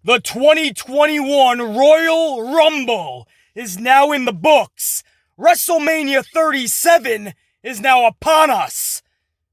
The 2021 Royal Rumble is now in the books. WrestleMania 37 is now upon us.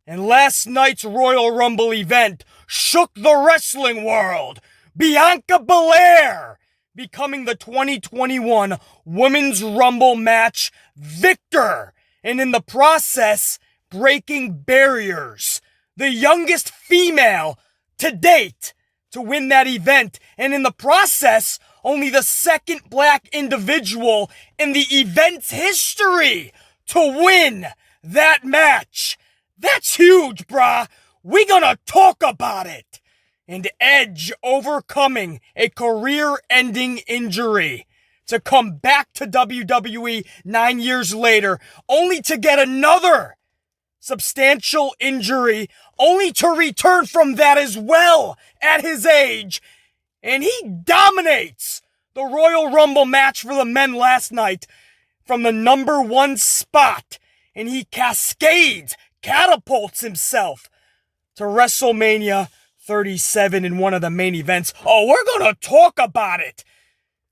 And last night's Royal Rumble event shook the wrestling world. Bianca Belair becoming the 2021 Women's Rumble match victor. And in the process, breaking barriers. The youngest female to date to win that event, and in the process, only the second black individual in the event's history to win that match. That's huge, brah. We gonna talk about it. And Edge overcoming a career-ending injury to come back to WWE 9 years later, only to get another substantial injury, only to return from that as well at his age. And he dominates the Royal Rumble match for the men last night from the number 1 spot. And he catapults himself to WrestleMania 37 in one of the main events. Oh, we're gonna talk about it.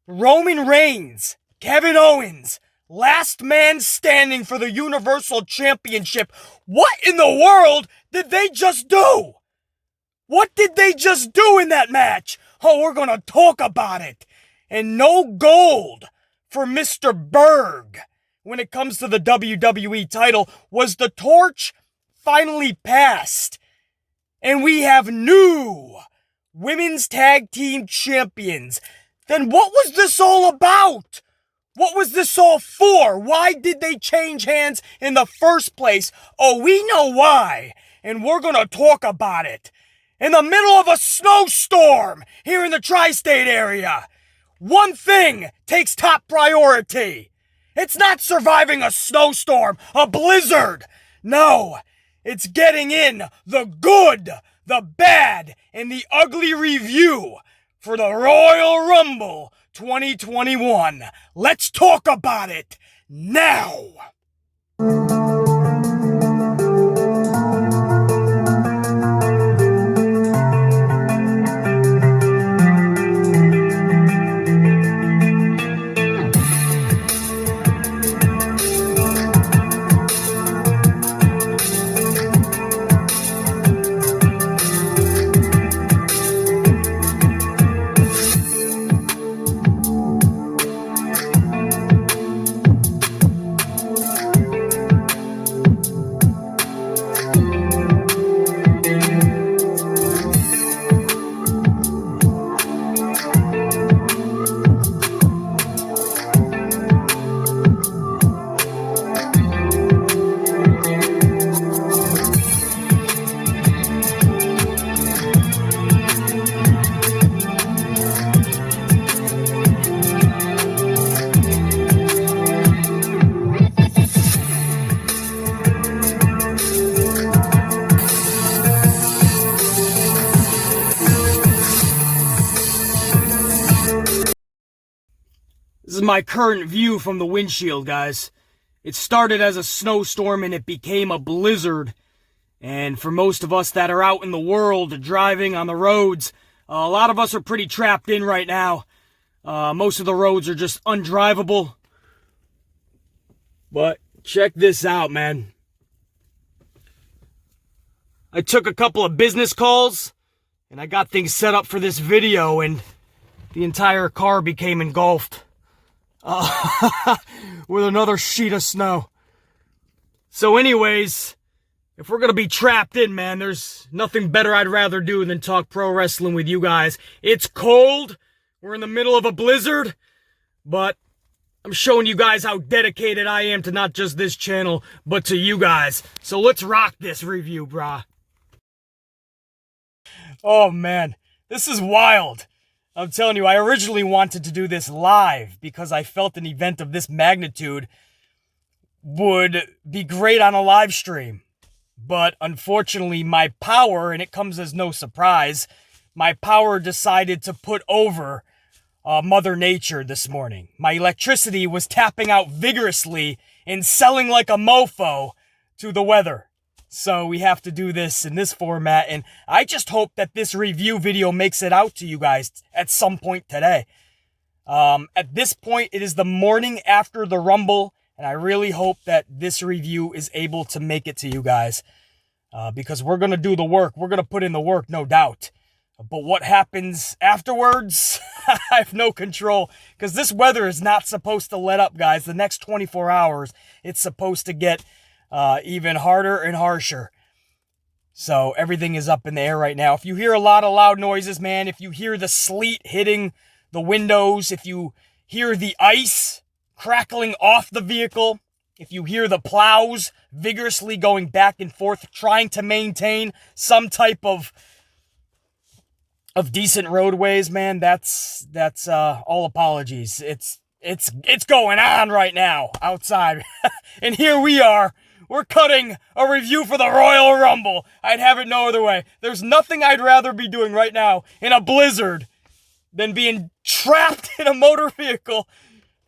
Roman Reigns, Kevin Owens, last man standing for the Universal Championship. What in the world did they just do? What did they just do in that match? Oh, we're gonna talk about it. And no gold for Mr. Berg when it comes to the WWE title. Was the torch finally passed? And we have new women's tag team champions. Then what was this all about? What was this all for? Why did they change hands in the first place? Oh, we know why, and we're gonna talk about it. In the middle of a snowstorm here in the tri-state area, one thing takes top priority. It's not surviving a snowstorm, a blizzard. No, it's getting in the good, the bad, and the ugly review for the Royal Rumble 2021. Let's talk about it now. This is my current view from the windshield, guys. It started as a snowstorm and it became a blizzard. And for most of us that are out in the world driving on the roads, a lot of us are pretty trapped in right now. Most of the roads are just undrivable. But check this out, man. I took a couple of business calls and I got things set up for this video and the entire car became engulfed. With another sheet of snow. So anyways, if we're gonna be trapped in, man, there's nothing better I'd rather do than talk pro wrestling with you guys. It's cold, we're in the middle of a blizzard, but I'm showing you guys how dedicated I am to not just this channel, but to you guys. So let's rock this review, brah. Oh man, this is wild. I'm telling you, I originally wanted to do this live because I felt an event of this magnitude would be great on a live stream. But unfortunately, my power, and it comes as no surprise, my power decided to put over Mother Nature this morning. My electricity was tapping out vigorously and selling like a mofo to the weather. So we have to do this in this format, and I just hope that this review video makes it out to you guys at some point today. At this point, it is the morning after the Rumble, and I really hope that this review is able to make it to you guys. Because we're going to do the work. We're going to put in the work, no doubt. But what happens afterwards, I have no control. Because this weather is not supposed to let up, guys. The next 24 hours, it's supposed to get even harder and harsher. So everything is up in the air right now. If you hear a lot of loud noises, man, if you hear the sleet hitting the windows, if you hear the ice crackling off the vehicle, if you hear the plows vigorously going back and forth, trying to maintain some type of decent roadways, man, that's all apologies. It's going on right now outside. And here we are. We're cutting a review for the Royal Rumble. I'd have it no other way. There's nothing I'd rather be doing right now in a blizzard than being trapped in a motor vehicle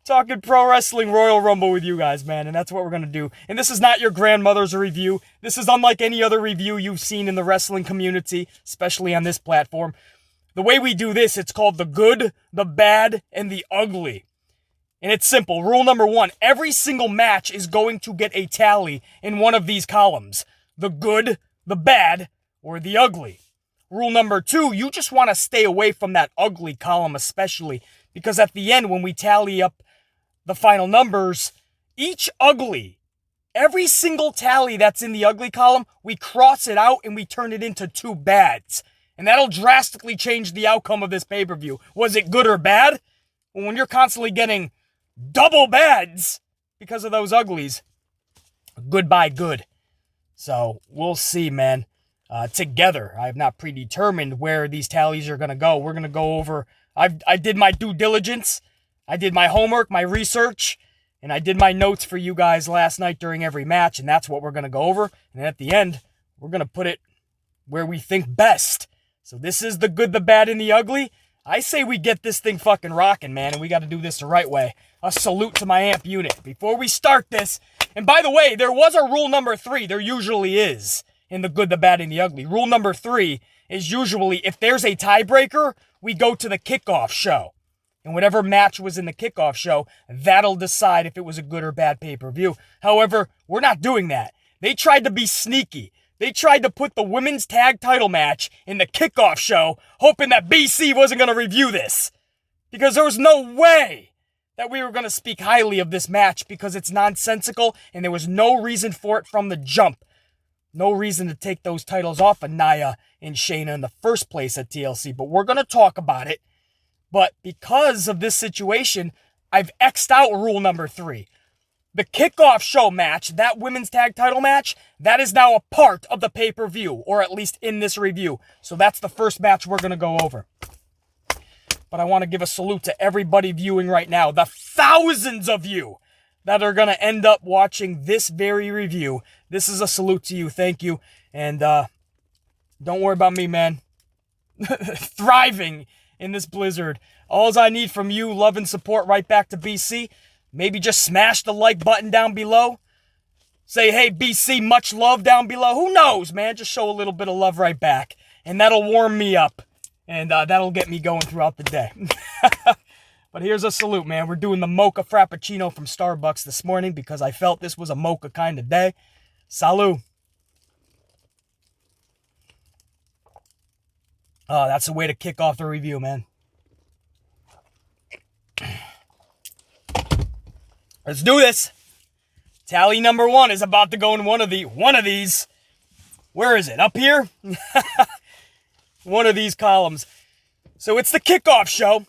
talking pro wrestling Royal Rumble with you guys, man. And that's what we're going to do. And this is not your grandmother's review. This is unlike any other review you've seen in the wrestling community, especially on this platform. The way we do this, it's called the good, the bad, and the ugly. And it's simple. Rule number 1, every single match is going to get a tally in one of these columns. The good, the bad, or the ugly. Rule number 2, you just want to stay away from that ugly column especially, because at the end when we tally up the final numbers, every single tally that's in the ugly column, we cross it out and we turn it into 2 bads. And that'll drastically change the outcome of this pay-per-view. Was it good or bad? Well, when you're constantly getting double bads because of those uglies, goodbye good. So we'll see, man. Together, I have not predetermined where these tallies are going to go. We're going to go over, I did my due diligence, I did my homework, my research, and I did my notes for you guys last night during every match, and that's what we're going to go over. And at the end, we're going to put it where we think best. So this is the good, the bad, and the ugly. I say we get this thing fucking rocking, man, and we got to do this the right way. A salute to my amp unit. Before we start this, and by the way, there was a rule number 3. There usually is in the good, the bad, and the ugly. Rule number 3 is usually if there's a tiebreaker, we go to the kickoff show. And whatever match was in the kickoff show, that'll decide if it was a good or bad pay-per-view. However, we're not doing that. They tried to be sneaky. They tried to put the women's tag title match in the kickoff show, hoping that BC wasn't going to review this. Because there was no way that we were going to speak highly of this match because it's nonsensical and there was no reason for it from the jump. No reason to take those titles off of Nia and Shayna in the first place at TLC. But we're going to talk about it. But because of this situation, I've X'd out rule number 3. The kickoff show match, that women's tag title match, that is now a part of the pay-per-view, or at least in this review. So that's the first match we're going to go over. But I want to give a salute to everybody viewing right now, the thousands of you that are going to end up watching this very review. This is a salute to you. Thank you. And don't worry about me, man. Thriving in this blizzard. All I need from you, love and support right back to BC. Maybe just smash the like button down below. Say, hey, BC, much love down below. Who knows, man? Just show a little bit of love right back. And that'll warm me up. And that'll get me going throughout the day. But here's a salute, man. We're doing the mocha frappuccino from Starbucks this morning because I felt this was a mocha kind of day. Salut. Oh, that's a way to kick off the review, man. Let's do this. Tally number 1 is about to go in one of these. Where is it? Up here? One of these columns. So it's the kickoff show,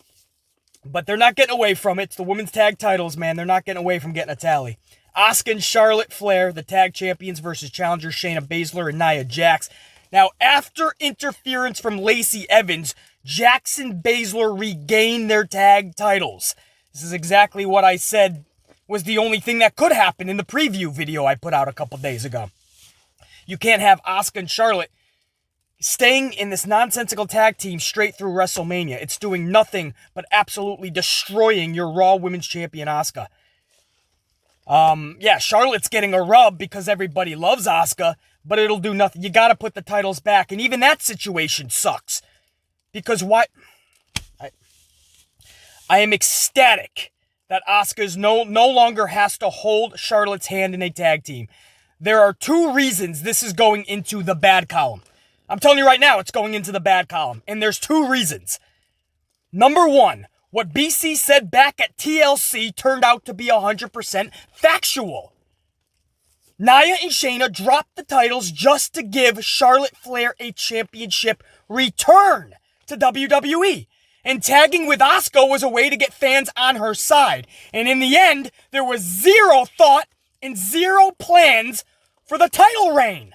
but they're not getting away from it. It's the women's tag titles, man. They're not getting away from getting a tally. Asuka and Charlotte Flair, the tag champions versus challengers Shayna Baszler and Nia Jax. Now, after interference from Lacey Evans, Jax and Baszler regained their tag titles. This is exactly what I said was the only thing that could happen in the preview video I put out a couple days ago. You can't have Asuka and Charlotte staying in this nonsensical tag team straight through WrestleMania. It's doing nothing but absolutely destroying your Raw Women's Champion Asuka. Yeah, Charlotte's getting a rub because everybody loves Asuka, but it'll do nothing. You got to put the titles back, and even that situation sucks. Because why? I am ecstatic that Asuka no longer has to hold Charlotte's hand in a tag team. There are 2 reasons this is going into the bad column. I'm telling you right now, it's going into the bad column. And there's 2 reasons. Number 1, what BC said back at TLC turned out to be 100% factual. Nia and Shayna dropped the titles just to give Charlotte Flair a championship return to WWE. And tagging with Asuka was a way to get fans on her side. And in the end, there was 0 thought and 0 plans for the title reign.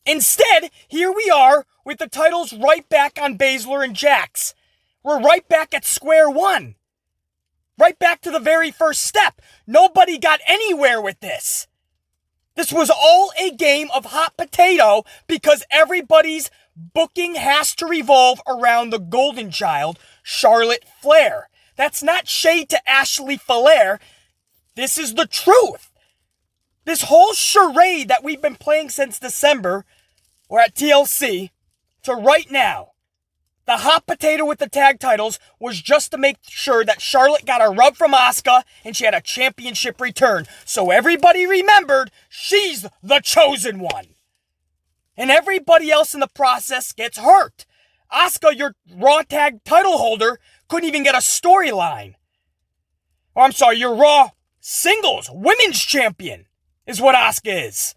Instead, here we are with the titles right back on Baszler and Jax. We're right back at square one. Right back to the very first step. Nobody got anywhere with this. This was all a game of hot potato because everybody's booking has to revolve around the golden child, Charlotte Flair. That's not shade to Ashley Flair. This is the truth. This whole charade that we've been playing since December, or at TLC, to right now, the hot potato with the tag titles was just to make sure that Charlotte got a rub from Asuka and she had a championship return. So everybody remembered she's the chosen one. And everybody else in the process gets hurt. Asuka, your Raw tag title holder, couldn't even get a storyline. Or I'm sorry, your Raw singles women's champion is what Asuka is.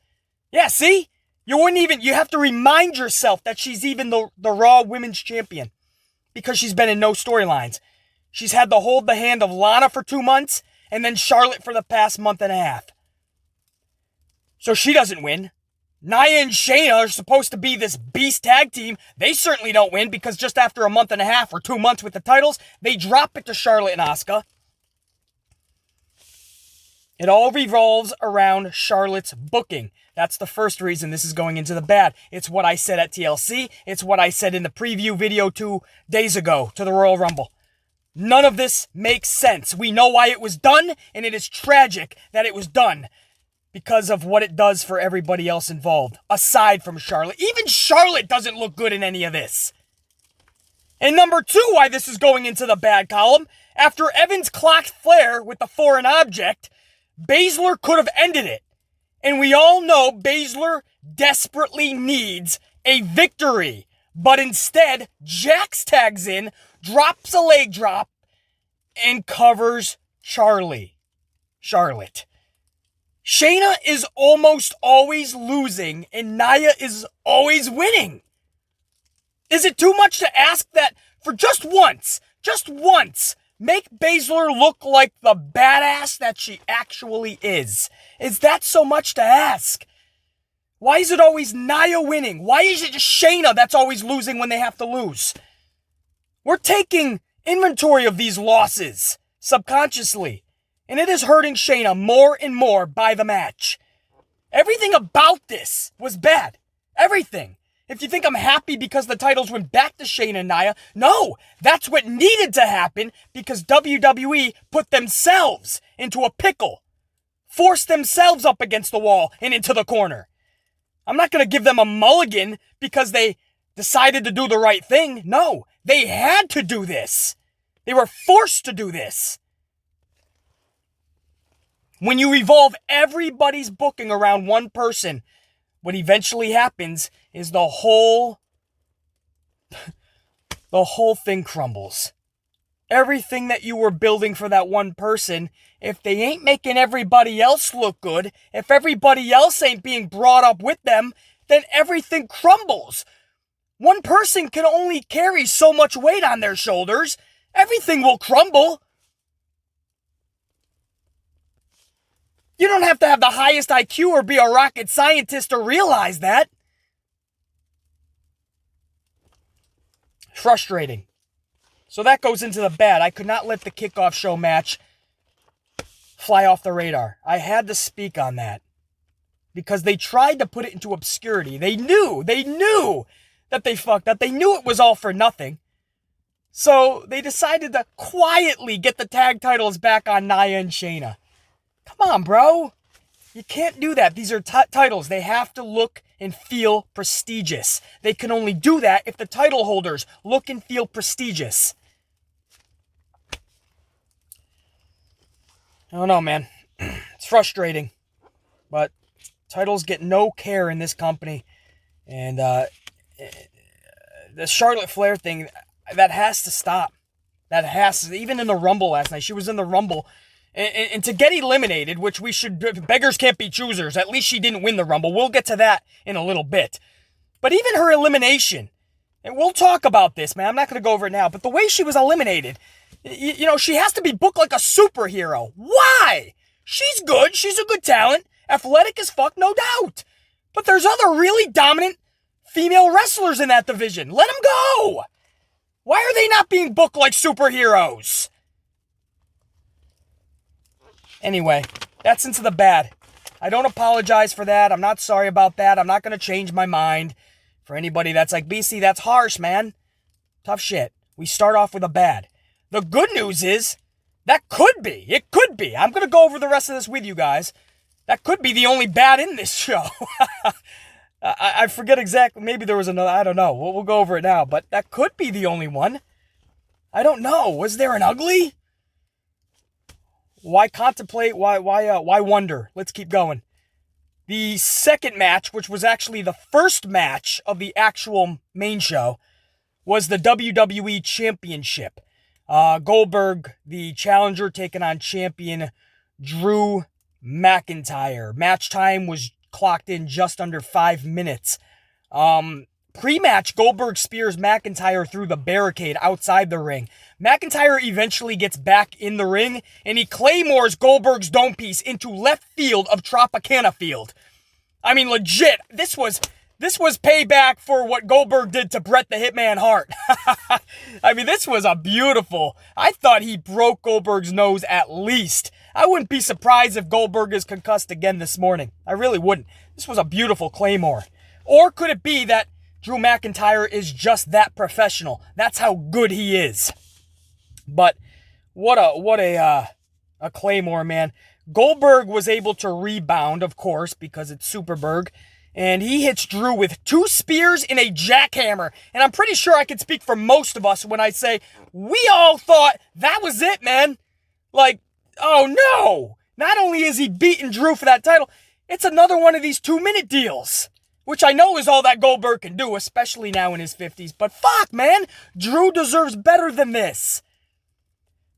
Yeah, see? You have to remind yourself that she's even the Raw women's champion. Because she's been in no storylines. She's had to hold the hand of Lana for 2 months, and then Charlotte for the past month and a half. So she doesn't win. Nia and Shayna are supposed to be this beast tag team. They certainly don't win because just after a month and a half or 2 months with the titles, they drop it to Charlotte and Asuka. It all revolves around Charlotte's booking. That's the first reason this is going into the bad. It's what I said at TLC. It's what I said in the preview video 2 days ago to the Royal Rumble. None of this makes sense. We know why it was done, and it is tragic that it was done because of what it does for everybody else involved, aside from Charlotte. Even Charlotte doesn't look good in any of this. And number 2, why this is going into the bad column, after Evans clocked Flair with the foreign object, Baszler could have ended it. And we all know Baszler desperately needs a victory. But instead, Jax tags in, drops a leg drop, and covers Charlotte. Shayna is almost always losing, and Nia is always winning. Is it too much to ask that for just once, make Baszler look like the badass that she actually is? Is that so much to ask? Why is it always Nia winning? Why is it just Shayna that's always losing when they have to lose? We're taking inventory of these losses subconsciously, and it is hurting Shayna more and more by the match. Everything about this was bad. Everything. If you think I'm happy because the titles went back to Shayna and Nia, no, that's what needed to happen because WWE put themselves into a pickle, forced themselves up against the wall and into the corner. I'm not going to give them a mulligan because they decided to do the right thing. No, they had to do this. They were forced to do this. When you revolve everybody's booking around one person, what eventually happens is the whole thing crumbles. Everything that you were building for that one person, if they ain't making everybody else look good, if everybody else ain't being brought up with them, then everything crumbles. One person can only carry so much weight on their shoulders. Everything will crumble. You don't have to have the highest IQ or be a rocket scientist to realize that. Frustrating. So that goes into the bad. I could not let the kickoff show match fly off the radar. I had to speak on that. Because they tried to put it into obscurity. They knew that they fucked up. They knew it was all for nothing. So they decided to quietly get the tag titles back on Nia and Shayna. Come on, bro. You can't do that. These are titles. They have to look and feel prestigious. They can only do that if the title holders look and feel prestigious. I don't know, man. It's frustrating. But titles get no care in this company. And the Charlotte Flair thing, that has to stop. That has to. Even in the Rumble last night, she was in the Rumble. And to get eliminated, which we should, beggars can't be choosers. At least she didn't win the Rumble. We'll get to that in a little bit. But even her elimination, and we'll talk about this, man. I'm not going to go over it now. But the way she was eliminated, you know, she has to be booked like a superhero. Why? She's good. She's a good talent. Athletic as fuck, no doubt. But there's other really dominant female wrestlers in that division. Let them go. Why are they not being booked like superheroes? Anyway, that's into the bad. I don't apologize for that. I'm not sorry about that. I'm not going to change my mind. For anybody that's like, BC, that's harsh, man. Tough shit. We start off with a bad. The good news is, that could be. It could be. I'm going to go over the rest of this with you guys. That could be the only bad in this show. I forget exactly. Maybe there was another. I don't know. We'll go over it now. But that could be the only one. I don't know. Was there an ugly? Why contemplate? Why wonder? Let's keep going. The second match, which was actually the first match of the actual main show, was the WWE Championship. Goldberg, the challenger, taking on champion Drew McIntyre. Match time was clocked in just under 5 minutes. Pre-match, Goldberg spears McIntyre through the barricade outside the ring. McIntyre eventually gets back in the ring, and he claymores Goldberg's dome piece into left field of Tropicana Field. I mean, legit, this was payback for what Goldberg did to Bret the Hitman Hart. I mean, this was a beautiful. I thought he broke Goldberg's nose at least. I wouldn't be surprised if Goldberg is concussed again this morning. I really wouldn't. This was a beautiful claymore. Or could it be that Drew McIntyre is just that professional? That's how good he is. But what a claymore, man. Goldberg was able to rebound, of course, because it's Superberg. And he hits Drew with 2 spears and a jackhammer. And I'm pretty sure I can speak for most of us when I say, we all thought that was it, man. Like, oh no. Not only is he beating Drew for that title, it's another one of these 2-minute deals. Which I know is all that Goldberg can do, especially now in his 50s. But fuck, man. Drew deserves better than this.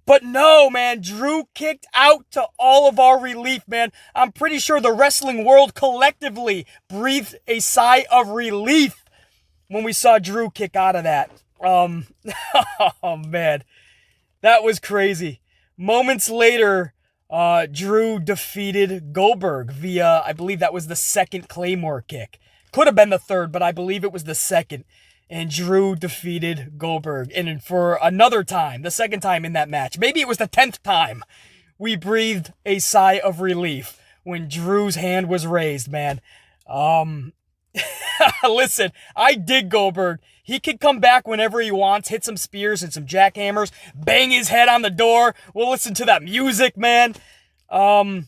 But no, man. Drew kicked out to all of our relief, man. I'm pretty sure the wrestling world collectively breathed a sigh of relief when we saw Drew kick out of that. Oh, man. That was crazy. Moments later, Drew defeated Goldberg via, I believe that was the second Claymore kick. Could have been the third, but I believe it was the second. And Drew defeated Goldberg. And for another time, the second time in that match, maybe it was the 10th time, we breathed a sigh of relief when Drew's hand was raised, man. Listen, I dig Goldberg. He can come back whenever he wants, hit some spears and some jackhammers, bang his head on the door. We'll listen to that music, man. You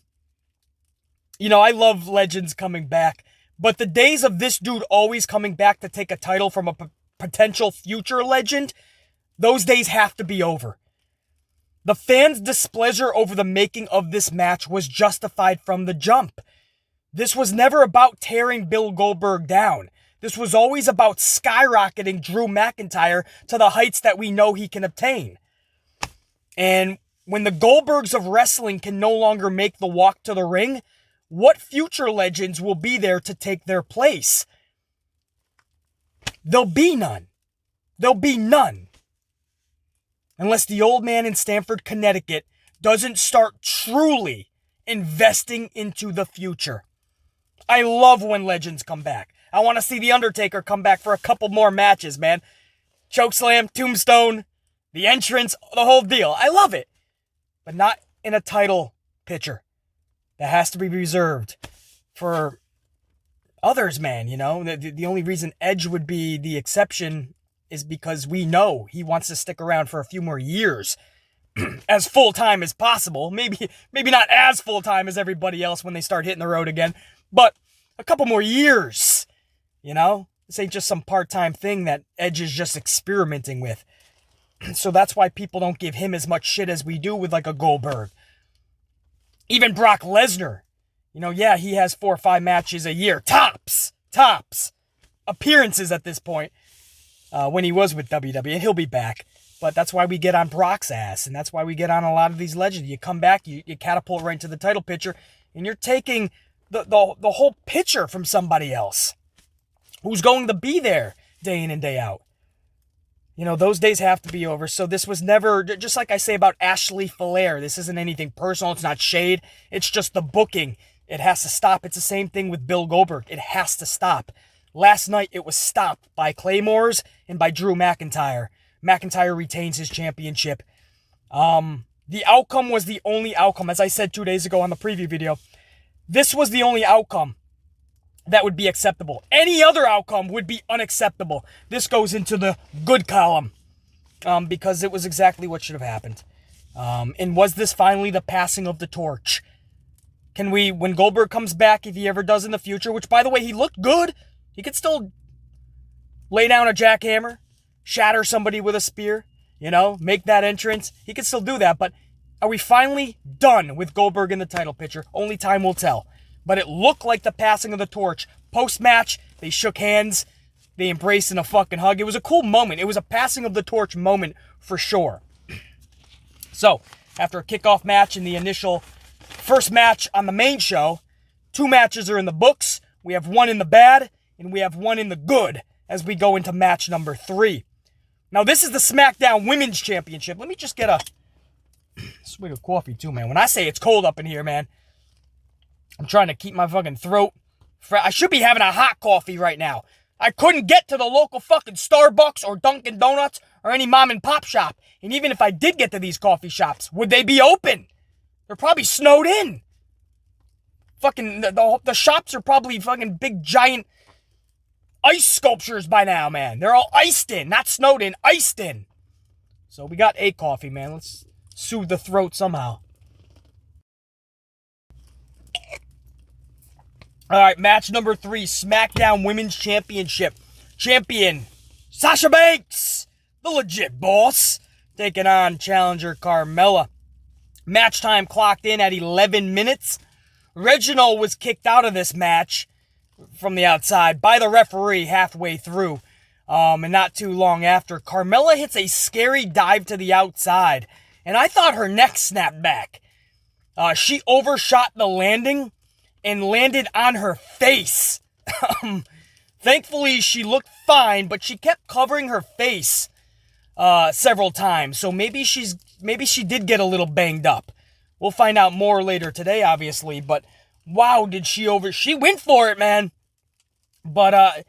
know, I love legends coming back. But the days of this dude always coming back to take a title from a potential future legend, those days have to be over. The fans' displeasure over the making of this match was justified from the jump. This was never about tearing Bill Goldberg down. This was always about skyrocketing Drew McIntyre to the heights that we know he can obtain. And when the Goldbergs of wrestling can no longer make the walk to the ring, what future legends will be there to take their place? There'll be none. There'll be none. Unless the old man in Stamford, Connecticut doesn't start truly investing into the future. I love when legends come back. I want to see The Undertaker come back for a couple more matches, man. Chokeslam, Tombstone, the entrance, the whole deal. I love it. But not in a title picture. That has to be reserved for others, man, you know? The only reason Edge would be the exception is because we know he wants to stick around for a few more years. as full-time as possible. Maybe not as full-time as everybody else when they start hitting the road again, but a couple more years, you know? This ain't just some part-time thing that Edge is just experimenting with. So that's why people don't give him as much shit as we do with like a Goldberg. Even Brock Lesnar. You know, yeah, he has 4 or 5 matches a year. Tops. Appearances at this point. When he was with WWE, and he'll be back. But that's why we get on Brock's ass, and that's why we get on a lot of these legends. You come back, you catapult right into the title picture, and you're taking the whole picture from somebody else who's going to be there day in and day out. You know, those days have to be over. So this was never, just like I say about Ashley Flair, this isn't anything personal. It's not shade. It's just the booking. It has to stop. It's the same thing with Bill Goldberg. It has to stop. Last night, it was stopped by Claymores and by Drew McIntyre. McIntyre retains his championship. The outcome was the only outcome. As I said 2 days ago on the preview video, this was the only outcome that would be acceptable. Any other outcome would be unacceptable. This goes into the good column because it was exactly what should have happened. And was this finally the passing of the torch? Can we, when Goldberg comes back, if he ever does in the future, which, by the way, he looked good. He could still lay down a jackhammer, shatter somebody with a spear, you know, make that entrance. He could still do that, but are we finally done with Goldberg in the title picture? Only time will tell. But it looked like the passing of the torch. Post-match, they shook hands. They embraced in a fucking hug. It was a cool moment. It was a passing of the torch moment for sure. So, after a kickoff match in the initial first match on the main show, 2 matches are in the books. We have 1 in the bad, and we have 1 in the good as we go into match number 3. Now, this is the SmackDown Women's Championship. Let me just get a swig of coffee, too, man. When I say it's cold up in here, man, I'm trying to keep my fucking throat fresh. I should be having a hot coffee right now. I couldn't get to the local fucking Starbucks or Dunkin' Donuts or any mom and pop shop. And even if I did get to these coffee shops, would they be open? They're probably snowed in. Fucking, the shops are probably fucking big, giant ice sculptures by now, man. They're all iced in, not snowed in, iced in. So we got a coffee, man. Let's soothe the throat somehow. All right, match number 3, SmackDown Women's Championship. Champion, Sasha Banks, the legit boss, taking on challenger Carmella. Match time clocked in at 11 minutes. Reginald was kicked out of this match from the outside by the referee halfway through. And not too long after, Carmella hits a scary dive to the outside. And I thought her neck snapped back. She overshot the landing and landed on her face. Thankfully, she looked fine, but she kept covering her face several times. So maybe she did get a little banged up. We'll find out more later today, obviously. But wow, did she went for it, man. But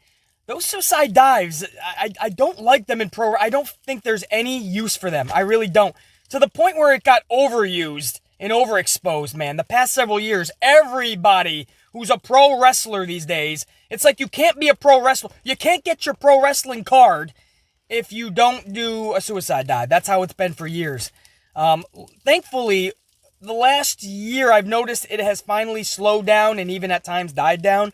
those suicide dives, I don't like them in pro. I don't think there's any use for them. I really don't. To the point where it got overused and overexposed, man. The past several years, everybody who's a pro wrestler these days, it's like you can't be a pro wrestler. You can't get your pro wrestling card if you don't do a suicide dive. That's how it's been for years. Thankfully, the last year I've noticed it has finally slowed down and even at times died down.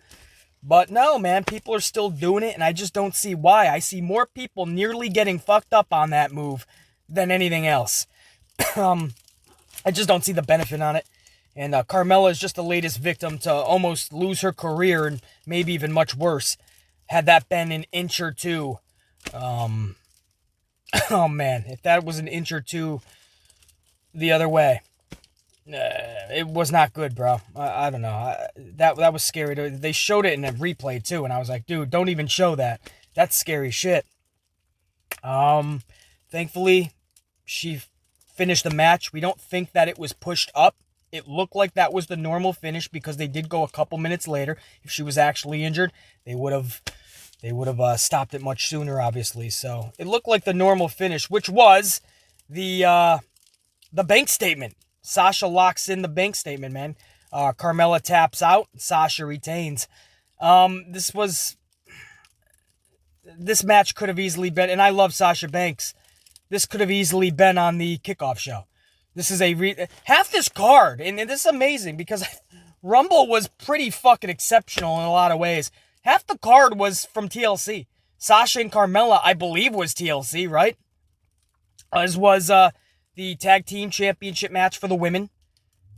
But no, man, people are still doing it, and I just don't see why. I see more people nearly getting fucked up on that move than anything else. I just don't see the benefit on it. And Carmella is just the latest victim to almost lose her career, and maybe even much worse, had that been an inch or two. Oh, man, if that was an inch or two the other way, it was not good, bro. I don't know. That was scary. They showed it in a replay, too, and I was like, dude, don't even show that. That's scary shit. Thankfully, she finished the match. We don't think that it was pushed up. It looked like that was the normal finish because they did go a couple minutes later. If she was actually injured, they would have stopped it much sooner, obviously. So it looked like the normal finish, which was the bank statement. Sasha locks in the bank statement, man. Carmella taps out. Sasha retains. This match could have easily been, and I love Sasha Banks. This could have easily been on the kickoff show. This is half this card, and this is amazing because Rumble was pretty fucking exceptional in a lot of ways. Half the card was from TLC. Sasha and Carmella, I believe, was TLC, right? As was the Tag Team Championship match for the women.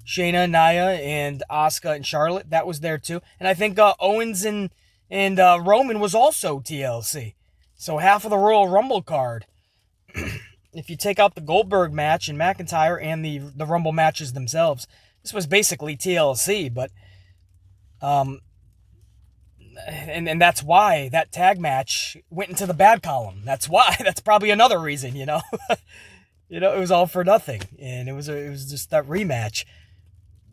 Shayna, Nia, and Asuka and Charlotte. That was there too. And I think Owens and Roman was also TLC. So half of the Royal Rumble card. If you take out the Goldberg match and McIntyre and the Rumble matches themselves, this was basically TLC, but and that's why that tag match went into the bad column. That's why. That's probably another reason, you know. It was all for nothing, and it was just that rematch.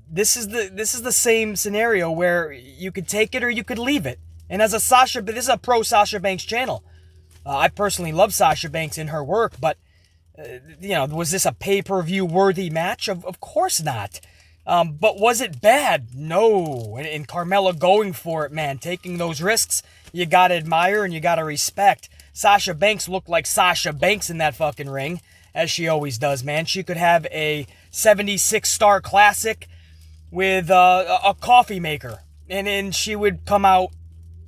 This is the same scenario where you could take it or you could leave it. And as this is a pro Sasha Banks channel. I personally love Sasha Banks and her work, but was this a pay-per-view worthy match? Of course not. But was it bad? No. And Carmella going for it, man, taking those risks, you gotta admire and you gotta respect. Sasha Banks looked like Sasha Banks in that fucking ring, as she always does, man. She could have a 76-star classic with a coffee maker, and then she would come out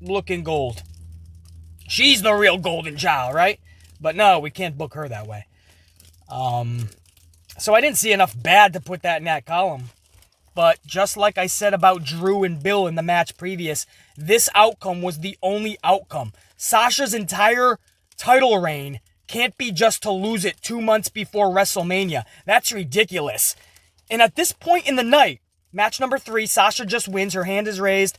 looking gold. She's the real golden child, right? But no, we can't book her that way. So I didn't see enough bad to put that in that column. But just like I said about Drew and Bill in the match previous, this outcome was the only outcome. Sasha's entire title reign can't be just to lose it 2 months before WrestleMania. That's ridiculous. And at this point in the night, match number 3, Sasha just wins. Her hand is raised.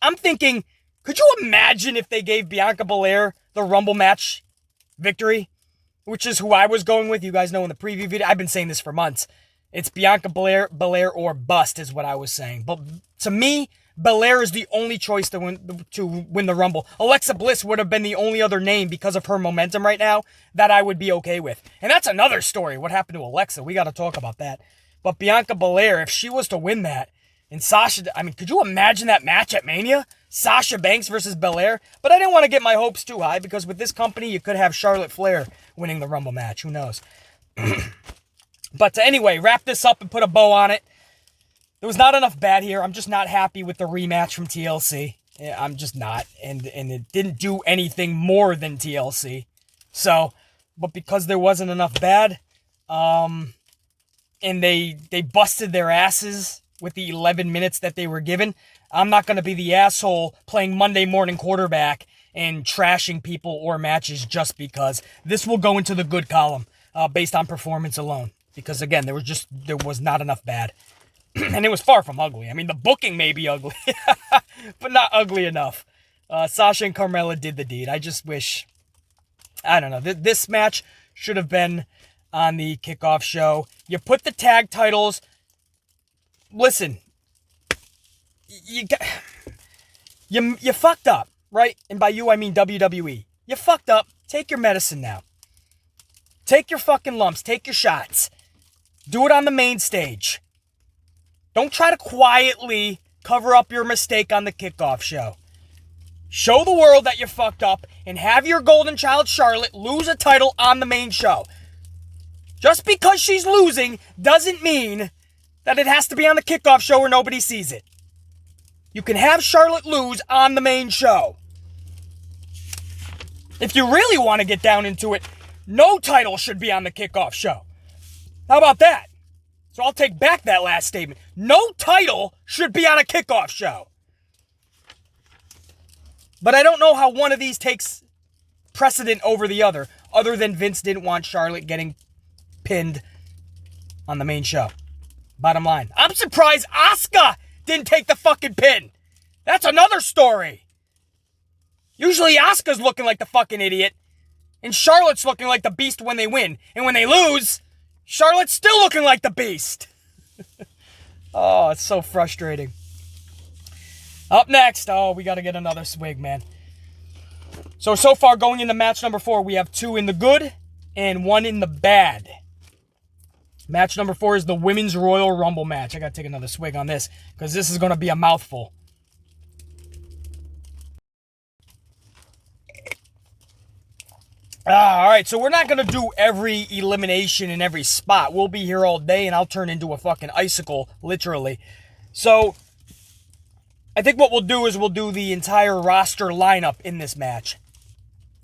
I'm thinking, could you imagine if they gave Bianca Belair the Rumble match victory? Which is who I was going with. You guys know in the preview video, I've been saying this for months. It's Bianca Belair or bust is what I was saying. But to me, Belair is the only choice to win the Rumble. Alexa Bliss would have been the only other name because of her momentum right now that I would be okay with. And that's another story. What happened to Alexa? We got to talk about that. But Bianca Belair, if she was to win that, and Sasha, I mean, could you imagine that match at Mania? Sasha Banks versus Belair? But I didn't want to get my hopes too high because with this company, you could have Charlotte Flair winning the Rumble match. Who knows? But anyway, wrap this up and put a bow on it. There was not enough bad here. I'm just not happy with the rematch from TLC. I'm just not. And it didn't do anything more than TLC. So, but because there wasn't enough bad, and they busted their asses with the 11 minutes that they were given, I'm not going to be the asshole playing Monday morning quarterback and trashing people or matches just because. This will go into the good column based on performance alone. Because again, there was not enough bad. And it was far from ugly. I mean, the booking may be ugly, but not ugly enough. Sasha and Carmella did the deed. I just wish, I don't know, this match should have been on the kickoff show. You put the tag titles, listen, you fucked up, right? And by you, I mean WWE. You fucked up. Take your medicine now. Take your fucking lumps. Take your shots. Do it on the main stage. Don't try to quietly cover up your mistake on the kickoff show. Show the world that you fucked up and have your golden child Charlotte lose a title on the main show. Just because she's losing doesn't mean that it has to be on the kickoff show where nobody sees it. You can have Charlotte lose on the main show. If you really want to get down into it, no title should be on the kickoff show. How about that? So I'll take back that last statement. No title should be on a kickoff show. But I don't know how one of these takes precedent over the other than Vince didn't want Charlotte getting pinned on the main show. Bottom line. I'm surprised Asuka didn't take the fucking pin. That's another story. Usually Asuka's looking like the fucking idiot, and Charlotte's looking like the beast when they win. And when they lose, Charlotte's still looking like the beast. Oh, it's so frustrating. Up next, we got to get another swig, man. So far going into match number 4, we have 2 in the good and 1 in the bad. Match number 4 is the Women's Royal Rumble match. I got to take another swig on this because this is going to be a mouthful. All right, so we're not going to do every elimination in every spot. We'll be here all day, and I'll turn into a fucking icicle, literally. So, I think what we'll do is we'll do the entire roster lineup in this match.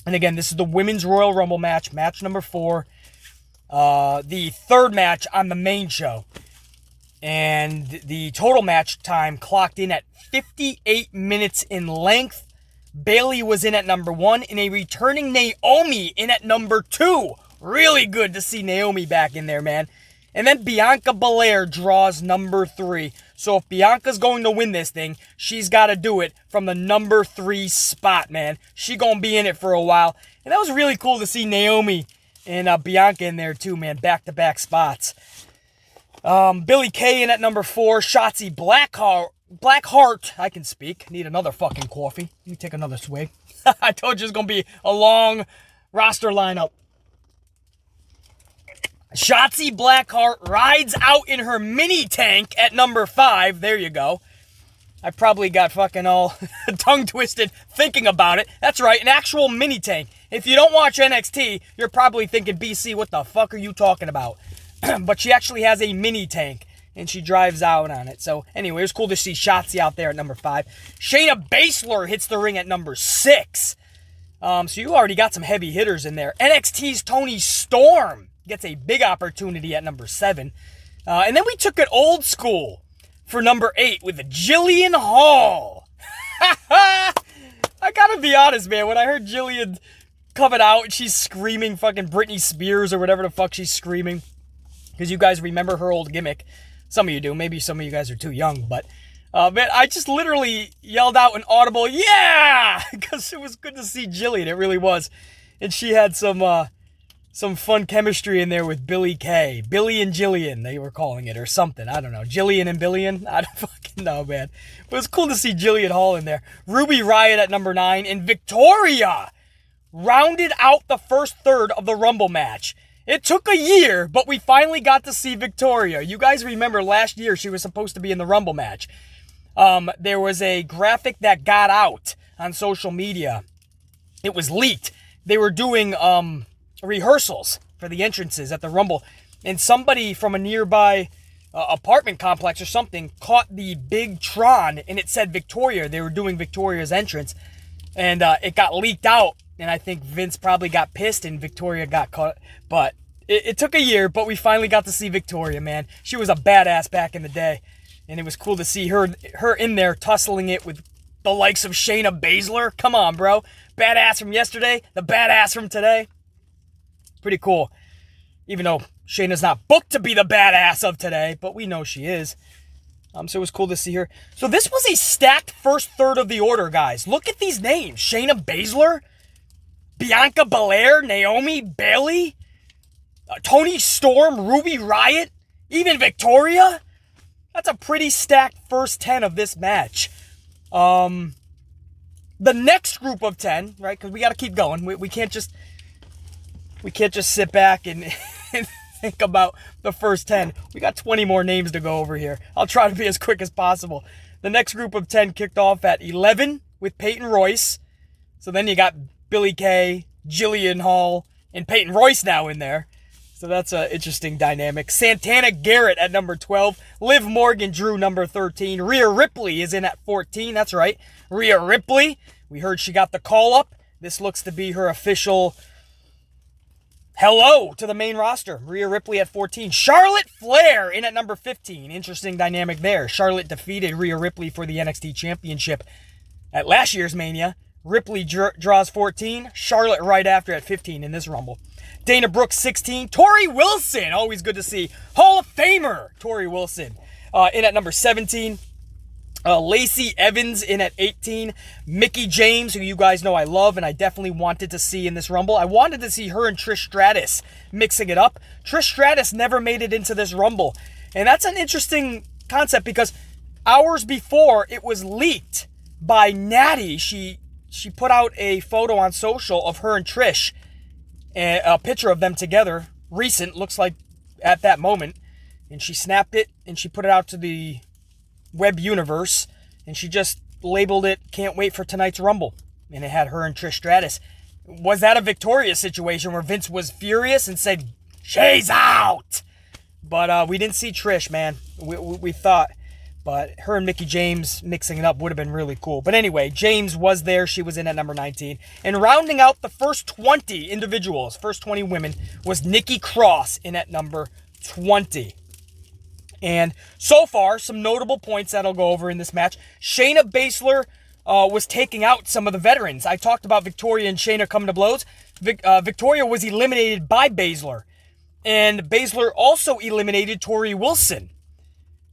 And again, this is the Women's Royal Rumble match, match number 4. The third match on the main show. And the total match time clocked in at 58 minutes in length. Bayley was in at number 1, and a returning Naomi in at number 2. Really good to see Naomi back in there, man. And then Bianca Belair draws number 3. So if Bianca's going to win this thing, she's got to do it from the number 3 spot, man. She going to be in it for a while. And that was really cool to see Naomi and Bianca in there too, man. Back-to-back spots. Billie Kay in at number 4. Shotzi Blackheart, I can speak. Need another fucking coffee. Let me take another swig. I told you it's going to be a long roster lineup. Shotzi Blackheart rides out in her mini tank at number 5. There you go. I probably got fucking all tongue twisted thinking about it. That's right, an actual mini tank. If you don't watch NXT, you're probably thinking, BC, what the fuck are you talking about? But she actually has a mini tank, and she drives out on it. So anyway, it was cool to see Shotzi out there at number 5. Shayna Baszler hits the ring at number 6. So you already got some heavy hitters in there. NXT's Toni Storm gets a big opportunity at number 7. And then we took it old school for number 8 with Jillian Hall. I gotta be honest, man. When I heard Jillian coming out and she's screaming fucking Britney Spears or whatever the fuck she's screaming, because you guys remember her old gimmick. Some of you do. Maybe some of you guys are too young. But, man, I just literally yelled out an audible, yeah! Because it was good to see Jillian. It really was. And she had some fun chemistry in there with Billie Kay. Billy and Jillian, they were calling it, or something. I don't know. Jillian and Billion? I don't fucking know, man. But it was cool to see Jillian Hall in there. Ruby Riott at number 9. And Victoria rounded out the first third of the Rumble match. It took a year, but we finally got to see Victoria. You guys remember last year she was supposed to be in the Rumble match. There was a graphic that got out on social media. It was leaked. They were doing rehearsals for the entrances at the Rumble, and somebody from a nearby apartment complex or something caught the big Tron, and it said Victoria. They were doing Victoria's entrance, and it got leaked out, and I think Vince probably got pissed, and Victoria got caught. But it took a year, but we finally got to see Victoria, man. She was a badass back in the day, and it was cool to see her in there tussling it with the likes of Shayna Baszler. Come on, bro. Badass from yesterday, the badass from today. Pretty cool. Even though Shayna's not booked to be the badass of today, but we know she is. So it was cool to see her. So this was a stacked first third of the order, guys. Look at these names. Shayna Baszler, Bianca Belair, Naomi, Bayley, Toni Storm, Ruby Riott, even Victoria. That's a pretty stacked first 10 of this match. The next group of 10, right? Because we got to keep going. We can't just sit back and think about the first 10. We got 20 more names to go over here. I'll try to be as quick as possible. The next group of 10 kicked off at 11 with Peyton Royce. So then you got Billie Kay, Jillian Hall, and Peyton Royce now in there. So that's an interesting dynamic. Santana Garrett at number 12. Liv Morgan drew number 13. Rhea Ripley is in at 14. That's right. Rhea Ripley. We heard she got the call up. This looks to be her official hello to the main roster. Rhea Ripley at 14. Charlotte Flair in at number 15. Interesting dynamic there. Charlotte defeated Rhea Ripley for the NXT Championship at last year's Mania. Ripley draws 14. Charlotte right after at 15 in this Rumble. Dana Brooke 16. Tori Wilson, always good to see. Hall of Famer Tori Wilson in at number 17. Lacey Evans in at 18. Mickie James, who you guys know I love and I definitely wanted to see in this Rumble. I wanted to see her and Trish Stratus mixing it up. Trish Stratus never made it into this Rumble. And that's an interesting concept because hours before it was leaked by Natty. She put out a photo on social of her and Trish. A picture of them together. Recent, looks like at that moment. And she snapped it and she put it out to the web universe, and she just labeled it "Can't wait for tonight's Rumble," and it had her and Trish Stratus. Was that a Victoria situation where Vince was furious and said, "She's out"? But we didn't see Trish, man. We thought. But her and Mickie James mixing it up would have been really cool. But anyway, James was there. She was in at number 19. And rounding out the first 20 individuals, first 20 women, was Nikki Cross in at number 20. And so far, some notable points that I'll go over in this match. Shayna Baszler was taking out some of the veterans. I talked about Victoria and Shayna coming to blows. Victoria was eliminated by Baszler. And Baszler also eliminated Tori Wilson.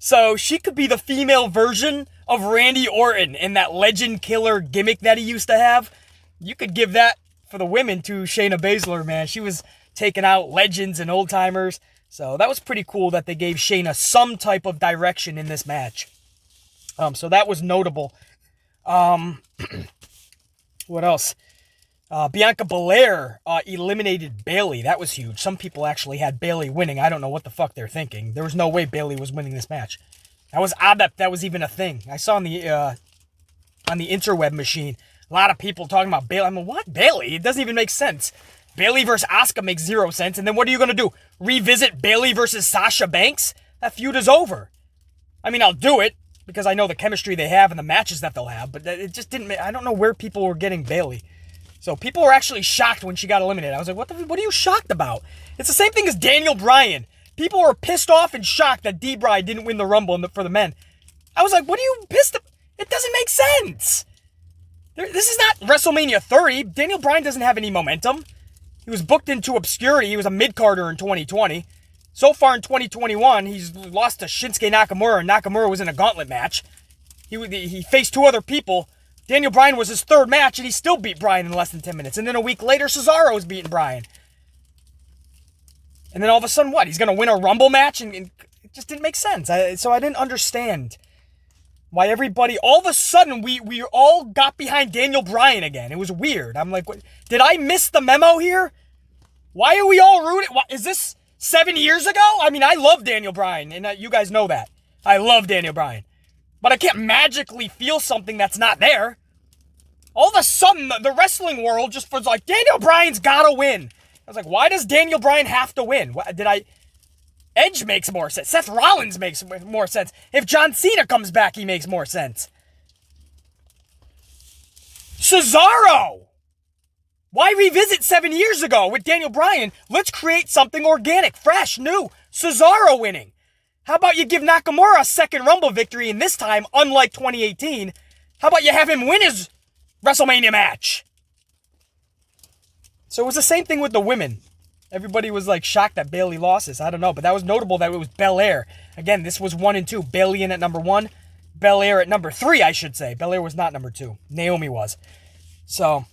So she could be the female version of Randy Orton in that legend killer gimmick that he used to have. You could give that for the women to Shayna Baszler, man. She was taking out legends and old timers. So that was pretty cool that they gave Shayna some type of direction in this match. So that was notable. What else? Bianca Belair eliminated Bayley. That was huge. Some people actually had Bayley winning. I don't know what the fuck they're thinking. There was no way Bayley was winning this match. That was odd that was even a thing. I saw on the interweb machine a lot of people talking about Bayley. I'm like, what? Bayley? It doesn't even make sense. Bayley versus Asuka makes zero sense. And then what are you going to do? Revisit Bayley versus Sasha Banks? That feud is over. I mean, I'll do it because I know the chemistry they have and the matches that they'll have. But it just didn't. I don't know where people were getting Bayley. So people were actually shocked when she got eliminated. I was like, what are you shocked about? It's the same thing as Daniel Bryan. People were pissed off and shocked that D-Bry didn't win the Rumble for the men. I was like, what are you pissed about? It doesn't make sense. This is not WrestleMania 30. Daniel Bryan doesn't have any momentum. He was booked into obscurity. He was a mid-carder in 2020. So far in 2021, he's lost to Shinsuke Nakamura, and Nakamura was in a gauntlet match. He faced two other people. Daniel Bryan was his third match, and he still beat Bryan in less than 10 minutes. And then a week later, Cesaro's beating Bryan. And then all of a sudden, what? He's going to win a Rumble match? And it just didn't make sense. So I didn't understand why everybody, all of a sudden, we all got behind Daniel Bryan again. It was weird. I'm like, what? Did I miss the memo here? Why are we all rooting? Is this 7 years ago? I mean, I love Daniel Bryan, and you guys know that. I love Daniel Bryan. But I can't magically feel something that's not there. All of a sudden, the wrestling world just was like, Daniel Bryan's gotta win. I was like, why does Daniel Bryan have to win? Edge makes more sense. Seth Rollins makes more sense. If John Cena comes back, he makes more sense. Cesaro! Why revisit 7 years ago with Daniel Bryan? Let's create something organic, fresh, new. Cesaro winning. How about you give Nakamura a second Rumble victory, and this time, unlike 2018, how about you have him win his WrestleMania match? So it was the same thing with the women. Everybody was like shocked that Bayley lost this. I don't know, but that was notable that it was Belair. Again, this was 1 and 2. Bayley in at number 1. Belair at number 3, I should say. Belair was not number 2. Naomi was. So,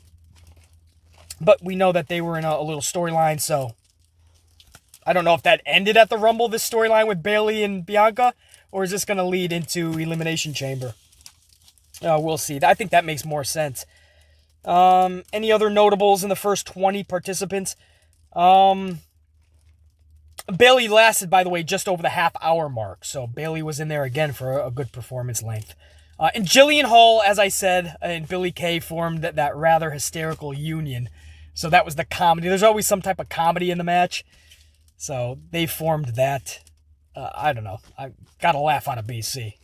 but we know that they were in a little storyline, so I don't know if that ended at the Rumble, this storyline with Bayley and Bianca, or is this going to lead into Elimination Chamber? We'll see. I think that makes more sense. Any other notables in the first 20 participants? Bayley lasted, by the way, just over the half-hour mark, so Bayley was in there again for a good performance length. And Jillian Hall, as I said, and Billie Kay formed that rather hysterical union. So that was the comedy. There's always some type of comedy in the match. So they formed that. I don't know. I got a laugh out of BC.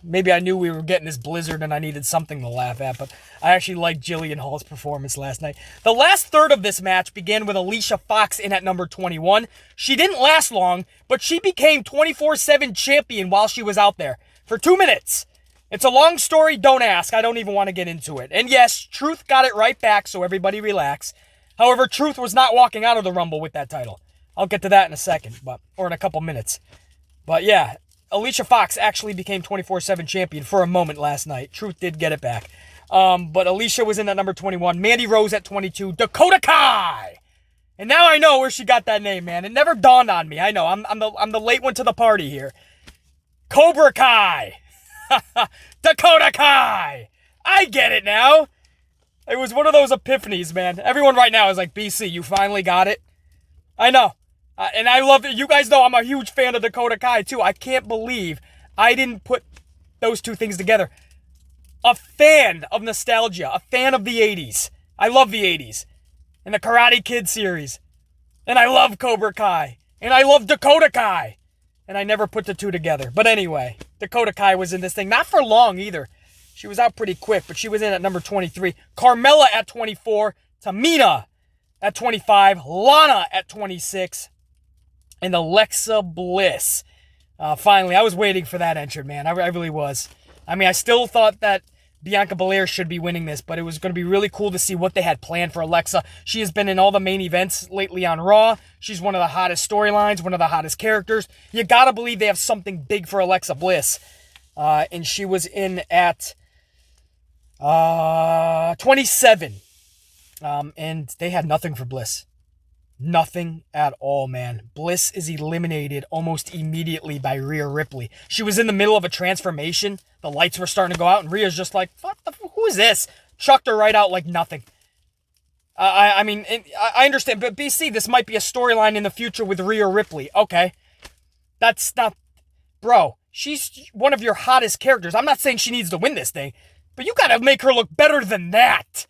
Maybe I knew we were getting this blizzard and I needed something to laugh at, but I actually liked Jillian Hall's performance last night. The last third of this match began with Alicia Fox in at number 21. She didn't last long, but she became 24/7 champion while she was out there for 2 minutes. It's a long story, don't ask. I don't even want to get into it. And yes, Truth got it right back, so everybody relax. However, Truth was not walking out of the Rumble with that title. I'll get to that in a second, or in a couple minutes. But yeah, Alicia Fox actually became 24/7 champion for a moment last night. Truth did get it back. But Alicia was in at number 21. Mandy Rose at 22. Dakota Kai! And now I know where she got that name, man. It never dawned on me. I know, I'm the late one to the party here. Cobra Kai! Dakota Kai! I get it now! It was one of those epiphanies, man. Everyone right now is like, BC, you finally got it? I know. And I love it. You guys know I'm a huge fan of Dakota Kai, too. I can't believe I didn't put those two things together. A fan of nostalgia. A fan of the 80s. I love the 80s. and the Karate Kid series. And I love Cobra Kai. And I love Dakota Kai. And I never put the two together. But anyway, Dakota Kai was in this thing. Not for long either. She was out pretty quick, but she was in at number 23. Carmella at 24. Tamina at 25. Lana at 26. And Alexa Bliss. Finally, I was waiting for that entrant, man. I really was. I mean, I still thought that Bianca Belair should be winning this, but it was going to be really cool to see what they had planned for Alexa. She has been in all the main events lately on Raw. She's one of the hottest storylines, one of the hottest characters. You got to believe they have something big for Alexa Bliss. And she was in at 27. And they had nothing for Bliss. Nothing at all, man. Bliss is eliminated almost immediately by Rhea Ripley. She was in the middle of a transformation. The lights were starting to go out, and Rhea's just like, who is this? Chucked her right out like nothing. I mean, I understand, but BC, this might be a storyline in the future with Rhea Ripley. Okay. That's not... Bro, she's one of your hottest characters. I'm not saying she needs to win this thing, but you gotta make her look better than that.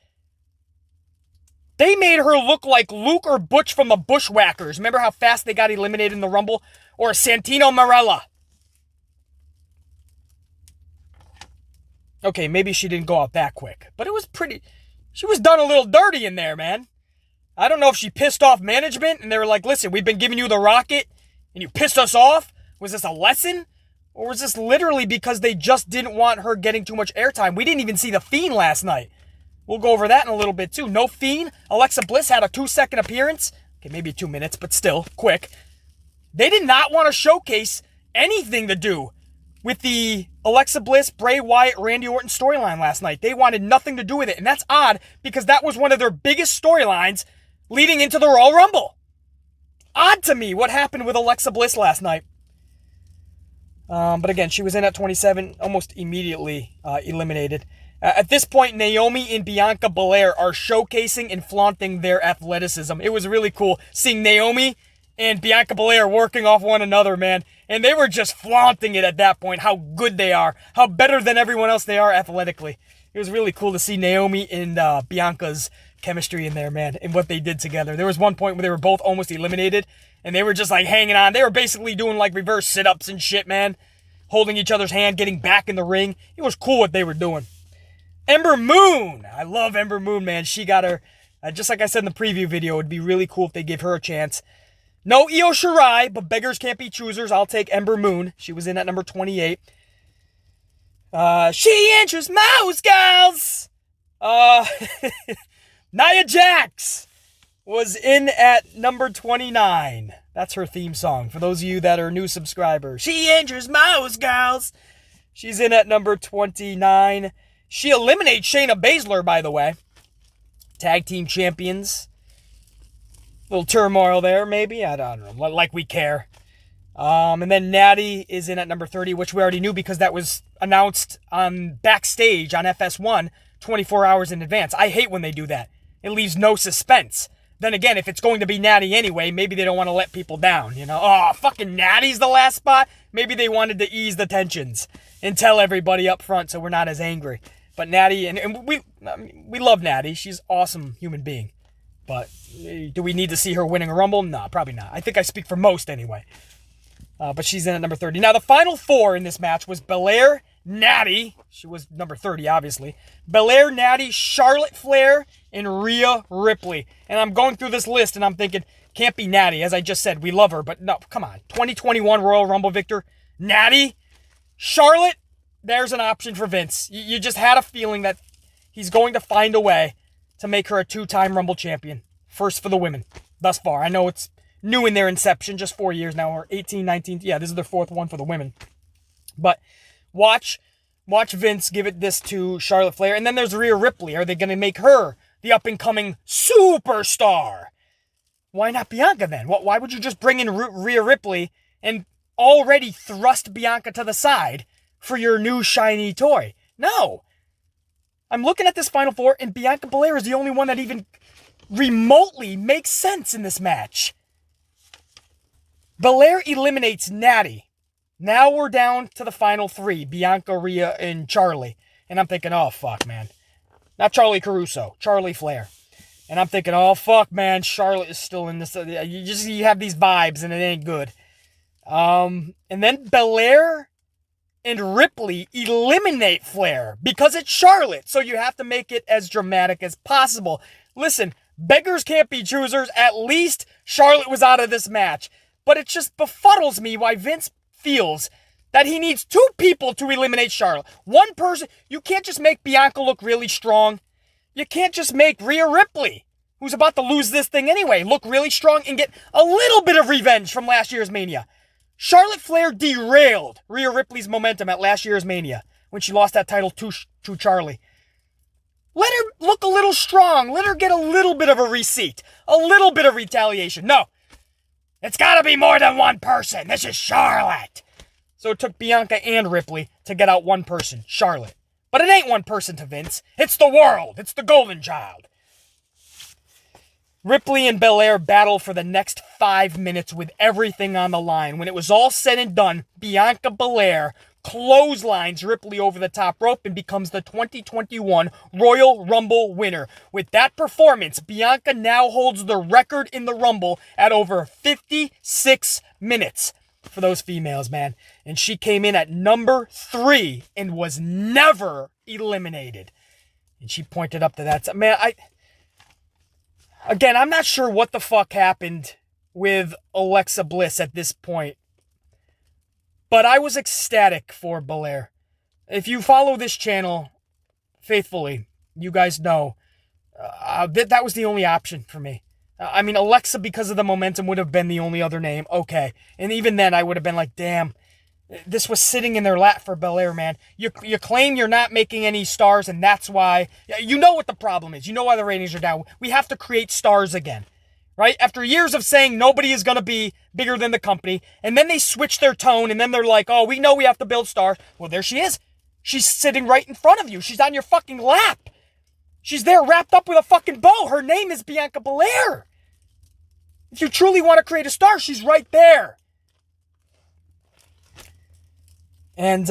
They made her look like Luke or Butch from the Bushwhackers. Remember how fast they got eliminated in the Rumble? Or Santino Marella. Okay, maybe she didn't go out that quick. But it was pretty... She was done a little dirty in there, man. I don't know if she pissed off management and they were like, listen, we've been giving you the rocket and you pissed us off. Was this a lesson? Or was this literally because they just didn't want her getting too much airtime? We didn't even see The Fiend last night. We'll go over that in a little bit, too. No Fiend. Alexa Bliss had a 2-second appearance. Okay, maybe 2 minutes, but still, quick. They did not want to showcase anything to do with the Alexa Bliss, Bray Wyatt, Randy Orton storyline last night. They wanted nothing to do with it, and that's odd because that was one of their biggest storylines leading into the Royal Rumble. Odd to me what happened with Alexa Bliss last night. But again, she was in at 27, almost immediately eliminated. At this point, Naomi and Bianca Belair are showcasing and flaunting their athleticism. It was really cool seeing Naomi and Bianca Belair working off one another, man. And they were just flaunting it at that point, how good they are, how better than everyone else they are athletically. It was really cool to see Naomi and Bianca's chemistry in there, man, and what they did together. There was one point where they were both almost eliminated, and they were just like hanging on. They were basically doing like reverse sit-ups and shit, man. Holding each other's hand, getting back in the ring. It was cool what they were doing. Ember Moon. I love Ember Moon, man. She got her, just like I said in the preview video, it would be really cool if they gave her a chance. No Io Shirai, but beggars can't be choosers. I'll take Ember Moon. She was in at number 28. She enters Mouse Girls. Nia Jax was in at number 29. That's her theme song. For those of you that are new subscribers. She enters Mouse Girls. She's in at number 29. She eliminates Shayna Baszler, by the way. Tag team champions. Little turmoil there, maybe. I don't know. Like we care. And then Natty is in at number 30, which we already knew because that was announced on backstage on FS1 24 hours in advance. I hate when they do that. It leaves no suspense. Then again, if it's going to be Natty anyway, maybe they don't want to let people down, you know? Oh, fucking Natty's the last spot? Maybe they wanted to ease the tensions and tell everybody up front so we're not as angry. But Natty, and we love Natty. She's an awesome human being. But do we need to see her winning a Rumble? No, probably not. I think I speak for most anyway. But she's in at number 30. Now, the final four in this match was Belair, Natty. She was number 30, obviously. Belair, Natty, Charlotte Flair, and Rhea Ripley. And I'm going through this list, and I'm thinking, can't be Natty. As I just said, we love her. But no, come on. 2021 Royal Rumble victor, Natty. Charlotte, there's an option for Vince. You just had a feeling that he's going to find a way to make her a 2-time Rumble champion. First for the women, thus far. I know it's new in their inception, just 4 years now, or 18, 19. Yeah, this is their fourth one for the women. But watch Vince give this to Charlotte Flair. And then there's Rhea Ripley. Are they going to make her the up-and-coming superstar? Why not Bianca then? Why would you just bring in Rhea Ripley and already thrust Bianca to the side for your new shiny toy? No. I'm looking at this Final Four, and Bianca Belair is the only one that even remotely makes sense in this match. Belair eliminates Natty. Now we're down to the final three, Bianca, Rhea, and Charlie. And I'm thinking, oh, fuck, man. Not Charlie Caruso, Charlie Flair. And I'm thinking, oh, fuck, man, Charlotte is still in this. You have these vibes, and it ain't good. And then Belair and Ripley eliminate Flair because it's Charlotte. So you have to make it as dramatic as possible. Listen, beggars can't be choosers. At least Charlotte was out of this match. But it just befuddles me why Vince feels that he needs two people to eliminate Charlotte. One person. You can't just make Bianca look really strong. You can't just make Rhea Ripley, who's about to lose this thing anyway, look really strong and get a little bit of revenge from last year's Mania. Charlotte Flair derailed Rhea Ripley's momentum at last year's Mania when she lost that title to Charlie. Let her look a little strong. Let her get a little bit of a receipt. A little bit of retaliation. No. It's got to be more than one person. This is Charlotte. So it took Bianca and Ripley to get out one person, Charlotte. But it ain't one person to Vince. It's the world. It's the golden child. Ripley and Belair battle for the next 5 minutes with everything on the line. When it was all said and done, Bianca Belair clotheslines Ripley over the top rope and becomes the 2021 Royal Rumble winner. With that performance, Bianca now holds the record in the Rumble at over 56 minutes for those females, man. And she came in at number 3 and was never eliminated. And she pointed up to that. Man, Again, I'm not sure what the fuck happened with Alexa Bliss at this point. But I was ecstatic for Belair. If you follow this channel faithfully, you guys know that was the only option for me. I mean, Alexa, because of the momentum, would have been the only other name. Okay. And even then, I would have been like, damn, this was sitting in their lap for Belair, man. You claim you're not making any stars, and that's why. You know what the problem is. You know why the ratings are down. We have to create stars again, right? After years of saying nobody is going to be bigger than the company, and then they switch their tone, and then they're like, oh, we know we have to build stars. Well, there she is. She's sitting right in front of you. She's on your fucking lap. She's there wrapped up with a fucking bow. Her name is Bianca Belair. If you truly want to create a star, she's right there. And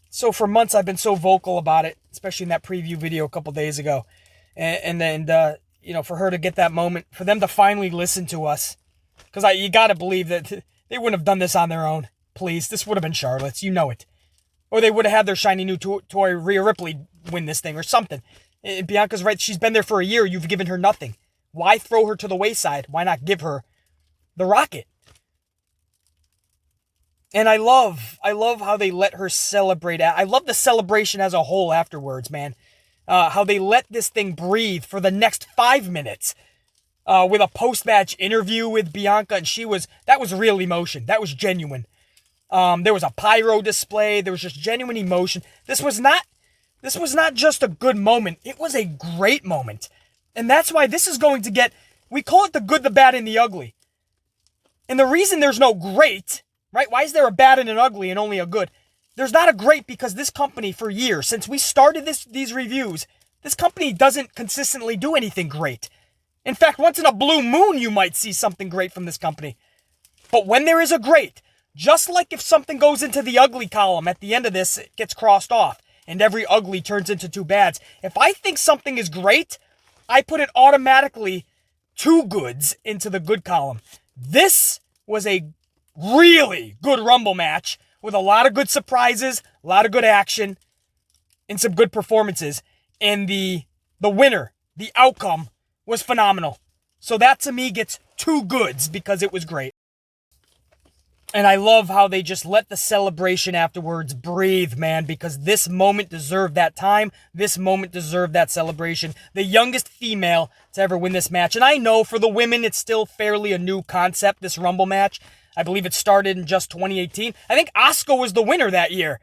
so for months I've been so vocal about it, especially in that preview video a couple days ago. And then, for her to get that moment, for them to finally listen to us. Because you got to believe that they wouldn't have done this on their own. Please, this would have been Charlotte's. You know it. Or they would have had their shiny new toy Rhea Ripley win this thing or something. And Bianca's right. She's been there for a year. You've given her nothing. Why throw her to the wayside? Why not give her the rocket? And I love how they let her celebrate. I love the celebration as a whole afterwards, man. How they let this thing breathe for the next 5 minutes. With a post-match interview with Bianca, and that was real emotion. That was genuine. There was a pyro display. There was just genuine emotion. This was not just a good moment. It was a great moment. And that's why this is going to get, we call it the good, the bad, and the ugly. And the reason there's no great, right? Why is there a bad and an ugly and only a good? There's not a great because this company for years, since we started these reviews, this company doesn't consistently do anything great. In fact, once in a blue moon, you might see something great from this company. But when there is a great, just like if something goes into the ugly column at the end of this, it gets crossed off and every ugly turns into 2 bads. If I think something is great, I put it automatically 2 goods into the good column. This was a really good Rumble match with a lot of good surprises, a lot of good action, and some good performances. And the winner, the outcome, was phenomenal. So that to me gets 2 goods because it was great. And I love how they just let the celebration afterwards breathe, man, because this moment deserved that time. This moment deserved that celebration. The youngest female to ever win this match. And I know for the women, it's still fairly a new concept, this Rumble match. I believe it started in just 2018. I think Asuka was the winner that year.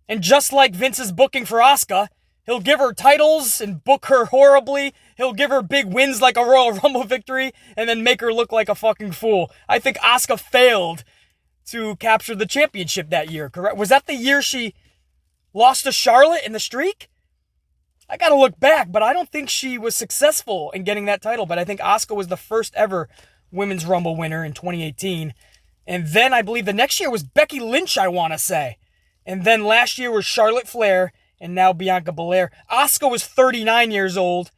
And just like Vince's booking for Asuka, he'll give her titles and book her horribly. He'll give her big wins like a Royal Rumble victory and then make her look like a fucking fool. I think Asuka failed to capture the championship that year, correct? Was that the year she lost to Charlotte in the streak? I gotta look back, but I don't think she was successful in getting that title. But I think Asuka was the first ever Women's Rumble winner in 2018. And then I believe the next year was Becky Lynch, I want to say. And then last year was Charlotte Flair. And now Bianca Belair. Asuka was 39 years old.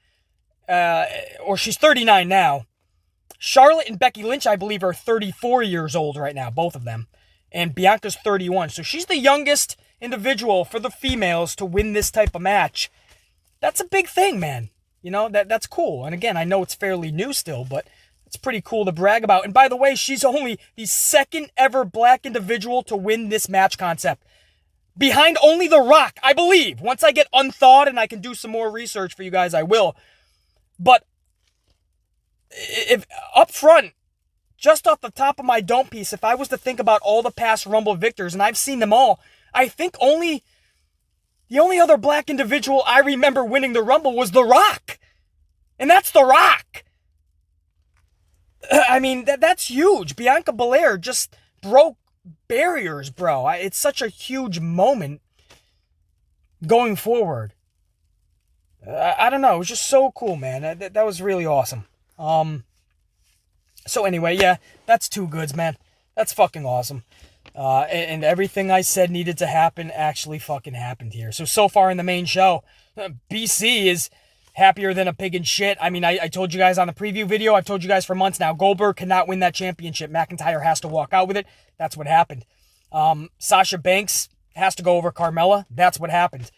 or she's 39 now. Charlotte and Becky Lynch, I believe, are 34 years old right now, both of them. And Bianca's 31. So she's the youngest individual for the females to win this type of match. That's a big thing, man. You know, that's cool. And again, I know it's fairly new still, but it's pretty cool to brag about. And by the way, she's only the second ever black individual to win this match concept. Behind only The Rock, I believe. Once I get unthawed and I can do some more research for you guys, I will. But if up front, just off the top of my dome piece, if I was to think about all the past Rumble victors, and I've seen them all, I think the only other black individual I remember winning the Rumble was The Rock. And that's The Rock. I mean, that's huge. Bianca Belair just broke barriers, bro. It's such a huge moment going forward. I don't know. It was just so cool, man. That was really awesome. So anyway, yeah, that's Two Goods, man. That's fucking awesome. And everything I said needed to happen actually fucking happened here. So far in the main show, BC is happier than a pig in shit. I mean, I told you guys on the preview video, I've told you guys for months now, Goldberg cannot win that championship. McIntyre has to walk out with it. That's what happened. Sasha Banks has to go over Carmella. That's what happened.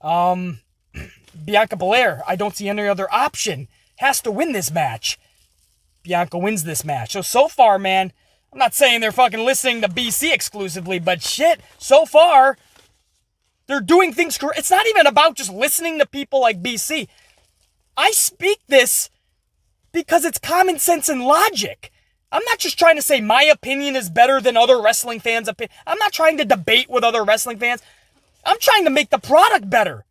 Bianca Belair, I don't see any other option, has to win this match. Bianca wins this match. So far, man, I'm not saying they're fucking listening to BC exclusively, but shit, so far, they're doing things correct. It's not even about just listening to people like BC. I speak this because it's common sense and logic. I'm not just trying to say my opinion is better than other wrestling fans' opinion. I'm not trying to debate with other wrestling fans. I'm trying to make the product better.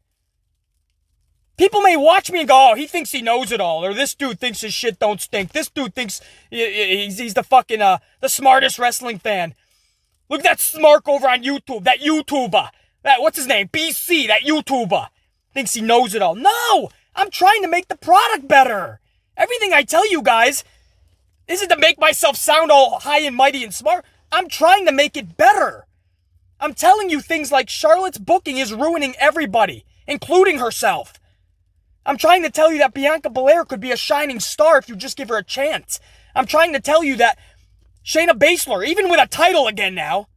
People may watch me and go, oh, he thinks he knows it all, or this dude thinks his shit don't stink. This dude thinks he's the fucking, the smartest wrestling fan. Look at that smark over on YouTube, that YouTuber. What's his name? BC, that YouTuber. Thinks he knows it all. No! I'm trying to make the product better. Everything I tell you guys isn't to make myself sound all high and mighty and smart. I'm trying to make it better. I'm telling you things like Charlotte's booking is ruining everybody, including herself. I'm trying to tell you that Bianca Belair could be a shining star if you just give her a chance. I'm trying to tell you that Shayna Baszler, even with a title again now,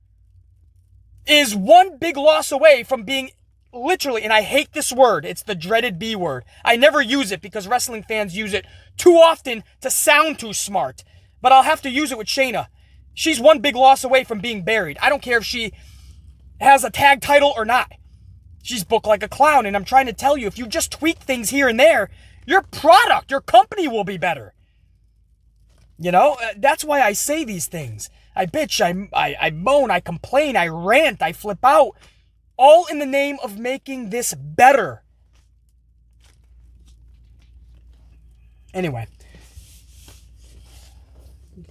is one big loss away from being literally, and I hate this word, it's the dreaded B word. I never use it because wrestling fans use it too often to sound too smart. But I'll have to use it with Shayna. She's one big loss away from being buried. I don't care if she has a tag title or not. She's booked like a clown, and I'm trying to tell you, if you just tweak things here and there, your product, your company will be better. You know, that's why I say these things. I bitch, I moan, I complain, I rant, I flip out. All in the name of making this better. Anyway.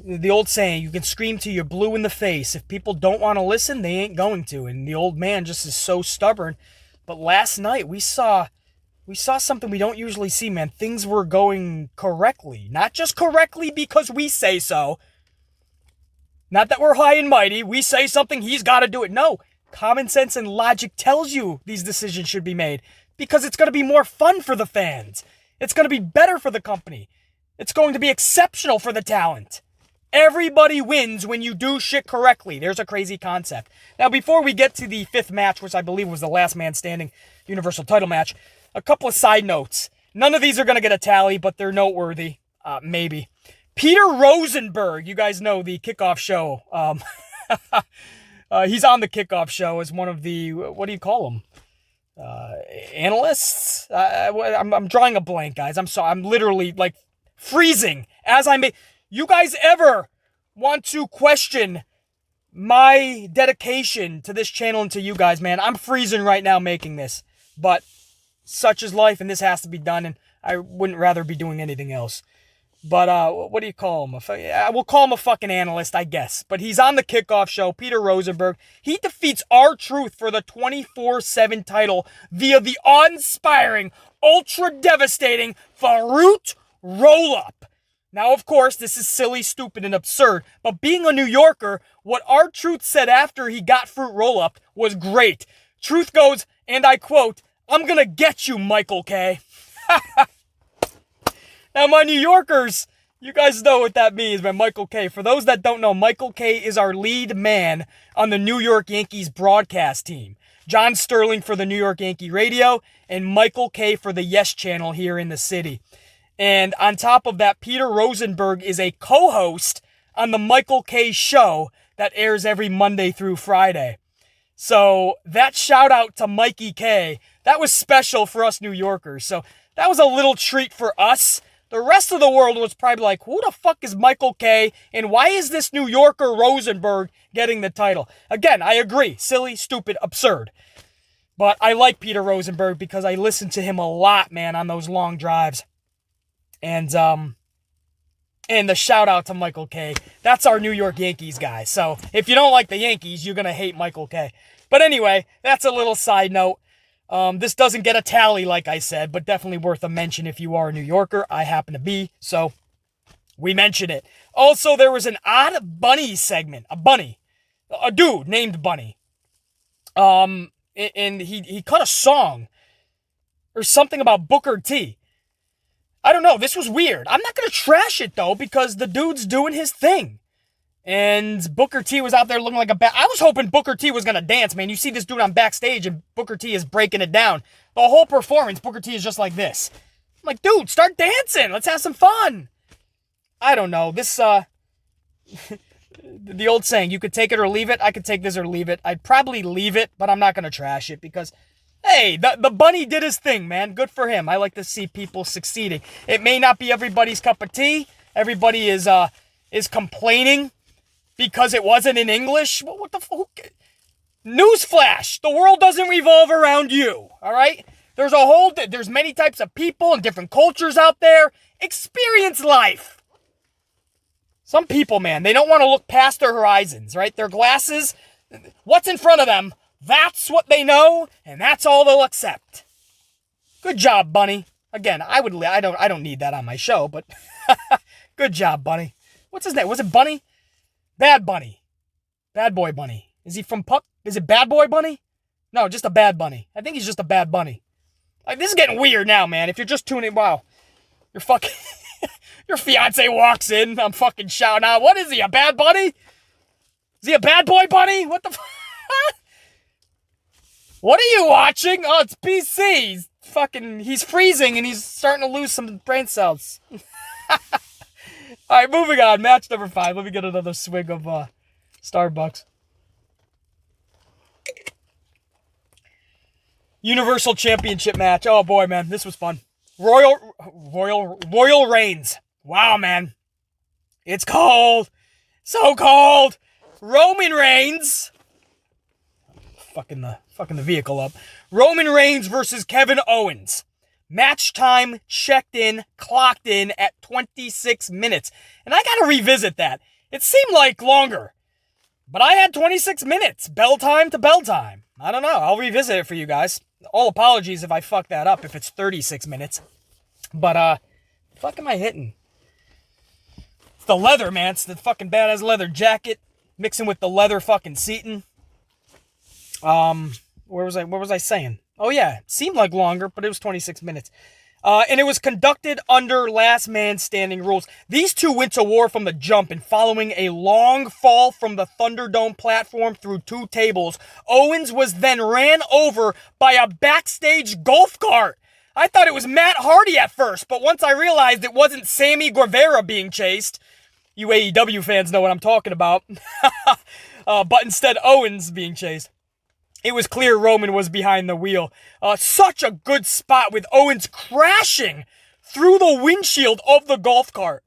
The old saying, you can scream till you're blue in the face. If people don't want to listen, they ain't going to. And the old man just is so stubborn. But last night, we saw something we don't usually see, man. Things were going correctly. Not just correctly because we say so. Not that we're high and mighty. We say something, he's got to do it. No. Common sense and logic tells you these decisions should be made because it's going to be more fun for the fans. It's going to be better for the company. It's going to be exceptional for the talent. Everybody wins when you do shit correctly. There's a crazy concept. Now, before we get to the fifth match, which I believe was the last man standing Universal title match, a couple of side notes. None of these are going to get a tally, but they're noteworthy. Maybe. Peter Rosenberg, you guys know the kickoff show. He's on the kickoff show as one of the, what do you call them? Analysts? I'm drawing a blank, guys. I'm sorry. I'm literally like freezing as I make. You guys ever want to question my dedication to this channel and to you guys, man? I'm freezing right now making this, but such is life, and this has to be done, and I wouldn't rather be doing anything else. But, what do you call him? I will call him a fucking analyst, I guess. But he's on the kickoff show, Peter Rosenberg. He defeats R-Truth for the 24/7 title via the awe-inspiring, ultra-devastating Farouk roll-up. Now, of course, this is silly, stupid, and absurd, but being a New Yorker, what R-Truth said after he got Fruit roll-up was great. Truth goes, and I quote, "I'm gonna get you, Michael K." Now, my New Yorkers, you guys know what that means, man. Michael Kay. For those that don't know, Michael Kay is our lead man on the New York Yankees broadcast team. John Sterling for the New York Yankee Radio, and Michael Kay for the Yes Channel here in the city. And on top of that, Peter Rosenberg is a co-host on the Michael Kay Show that airs every Monday through Friday. So that shout out to Mikey K, that was special for us New Yorkers. So that was a little treat for us. The rest of the world was probably like, who the fuck is Michael K? And why is this New Yorker Rosenberg getting the title? Again, I agree. Silly, stupid, absurd. But I like Peter Rosenberg because I listen to him a lot, man, on those long drives. And the shout out to Michael K. That's our New York Yankees guy. So if you don't like the Yankees, you're going to hate Michael K. But anyway, that's a little side note. This doesn't get a tally, like I said, but definitely worth a mention if you are a New Yorker. I happen to be, so we mention it. Also, there was an odd bunny segment. A dude named Bunny. And he cut a song or something about Booker T. I don't know. This was weird. I'm not going to trash it, though, because the dude's doing his thing. And Booker T was out there looking like I was hoping Booker T was going to dance, man. You see this dude on backstage, and Booker T is breaking it down. The whole performance, Booker T is just like this. I'm like, dude, start dancing. Let's have some fun. I don't know. This, the old saying, you could take it or leave it. I could take this or leave it. I'd probably leave it, but I'm not going to trash it because... Hey, the bunny did his thing, man. Good for him. I like to see people succeeding. It may not be everybody's cup of tea. Everybody is complaining because it wasn't in English. What the fuck? Newsflash: the world doesn't revolve around you. All right. There's many types of people and different cultures out there. Experience life. Some people, man, they don't want to look past their horizons. Right? Their glasses. What's in front of them? That's what they know, and that's all they'll accept. Good job, Bunny. Again, I don't need that on my show, but good job, Bunny. What's his name? Was it Bunny? Bad Bunny. Bad Boy Bunny. Is he from Pup? Is it Bad Boy Bunny? No, just a bad bunny. I think he's just a bad bunny. Like, this is getting weird now, man. If you're just tuning, wow. You're fucking... Your fiance walks in, I'm fucking shouting out, what is he, a bad bunny? Is he a bad boy bunny? What the fuck? What are you watching? Oh, it's PC. He's freezing and he's starting to lose some brain cells. All right, moving on. Match number 5. Let me get another swig of Starbucks. Universal Championship match. Oh boy, man, this was fun. Royal Reigns. Wow, man. It's cold. So cold. Roman Reigns. Fucking the vehicle up. Roman Reigns versus Kevin Owens. Match time checked in, clocked in at 26 minutes. And I gotta revisit that. It seemed like longer. But I had 26 minutes. Bell time to bell time. I don't know. I'll revisit it for you guys. All apologies if I fuck that up, if it's 36 minutes. But, the fuck am I hitting? It's the leather, man. It's the fucking badass leather jacket. Mixing with the leather fucking seating. What was I saying? Oh yeah, it seemed like longer, but it was 26 minutes. And it was conducted under last man standing rules. These two went to war from the jump, and following a long fall from the Thunderdome platform through 2 tables, Owens was then ran over by a backstage golf cart. I thought it was Matt Hardy at first, but once I realized it wasn't Sammy Guevara being chased, you AEW fans know what I'm talking about, but instead Owens being chased. It was clear Roman was behind the wheel. Such a good spot with Owens crashing through the windshield of the golf cart.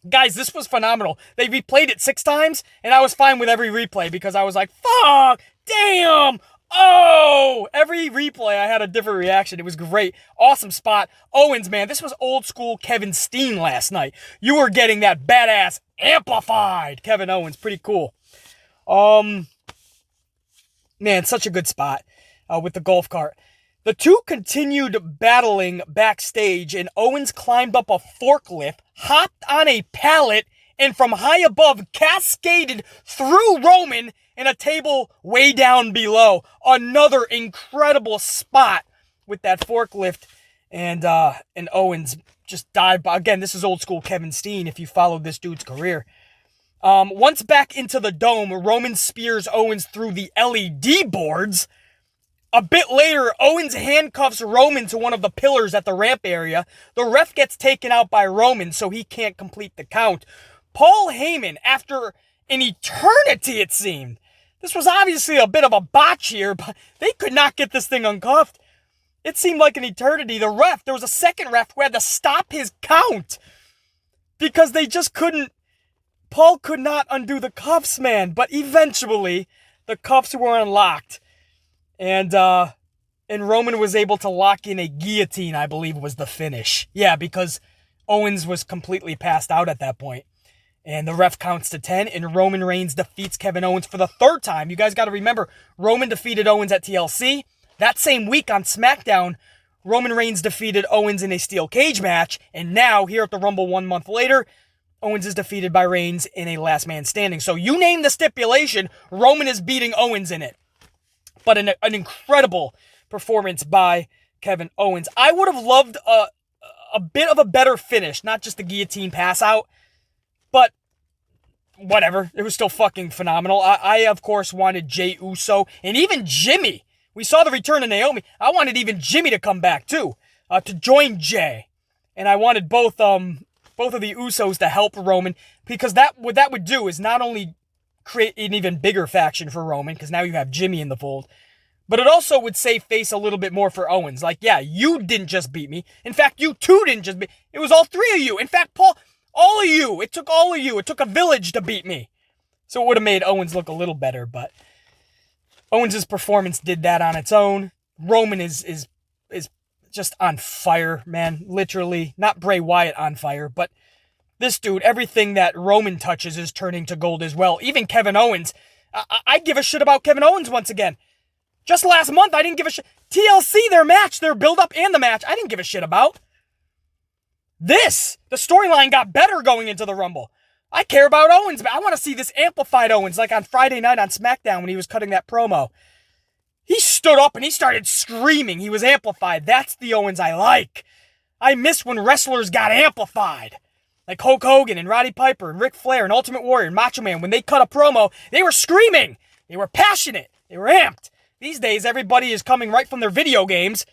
Guys, this was phenomenal. They replayed it 6 times, and I was fine with every replay because I was like, fuck, damn, oh. Every replay, I had a different reaction. It was great. Awesome spot. Owens, man, this was old school Kevin Steen last night. You were getting that badass amplified Kevin Owens. Pretty cool. Man, such a good spot with the golf cart. The two continued battling backstage, and Owens climbed up a forklift, hopped on a pallet, and from high above cascaded through Roman and a table way down below. Another incredible spot with that forklift and Owens just died. Again, this is old school Kevin Steen if you followed this dude's career. Once back into the dome, Roman spears Owens through the LED boards. A bit later, Owens handcuffs Roman to one of the pillars at the ramp area. The ref gets taken out by Roman, so he can't complete the count. Paul Heyman, after an eternity it seemed, this was obviously a bit of a botch here, but they could not get this thing uncuffed. It seemed like an eternity. There was a second ref who had to stop his count because they just couldn't. Paul could not undo the cuffs, man, but eventually the cuffs were unlocked. And Roman was able to lock in a guillotine, I believe was the finish. Yeah, because Owens was completely passed out at that point. And the ref counts to 10, and Roman Reigns defeats Kevin Owens for the third time. You guys got to remember, Roman defeated Owens at TLC. That same week on SmackDown, Roman Reigns defeated Owens in a steel cage match. And now, here at the Rumble 1 month later, Owens is defeated by Reigns in a last man standing. So you name the stipulation, Roman is beating Owens in it. But an incredible performance by Kevin Owens. I would have loved a bit of a better finish, not just the guillotine pass out, but whatever. It was still fucking phenomenal. I of course, wanted Jey Uso and even Jimmy. We saw the return of Naomi. I wanted even Jimmy to come back too, to join Jey. And I wanted both of the Usos to help Roman, because what that would do is not only create an even bigger faction for Roman, because now you have Jimmy in the fold, but it also would save face a little bit more for Owens. Like, yeah, you didn't just beat me. In fact, you two didn't just beat me. It was all three of you. In fact, Paul, all of you. It took all of you. It took a village to beat me. So it would have made Owens look a little better, but Owens' performance did that on its own. Roman is just on fire, man. Literally. Not Bray Wyatt on fire, but this dude, everything that Roman touches is turning to gold as well. Even Kevin Owens. I give a shit about Kevin Owens once again. Just last month, I didn't give a shit. TLC, their match, their build-up and the match, I didn't give a shit about. The storyline got better going into the Rumble. I care about Owens, but I want to see this amplified Owens, like on Friday night on SmackDown when he was cutting that promo. He stood up and he started screaming. He was amplified. That's the Owens I like. I miss when wrestlers got amplified. Like Hulk Hogan and Roddy Piper and Ric Flair and Ultimate Warrior and Macho Man, when they cut a promo, they were screaming. They were passionate. They were amped. These days, everybody is coming right from their video games,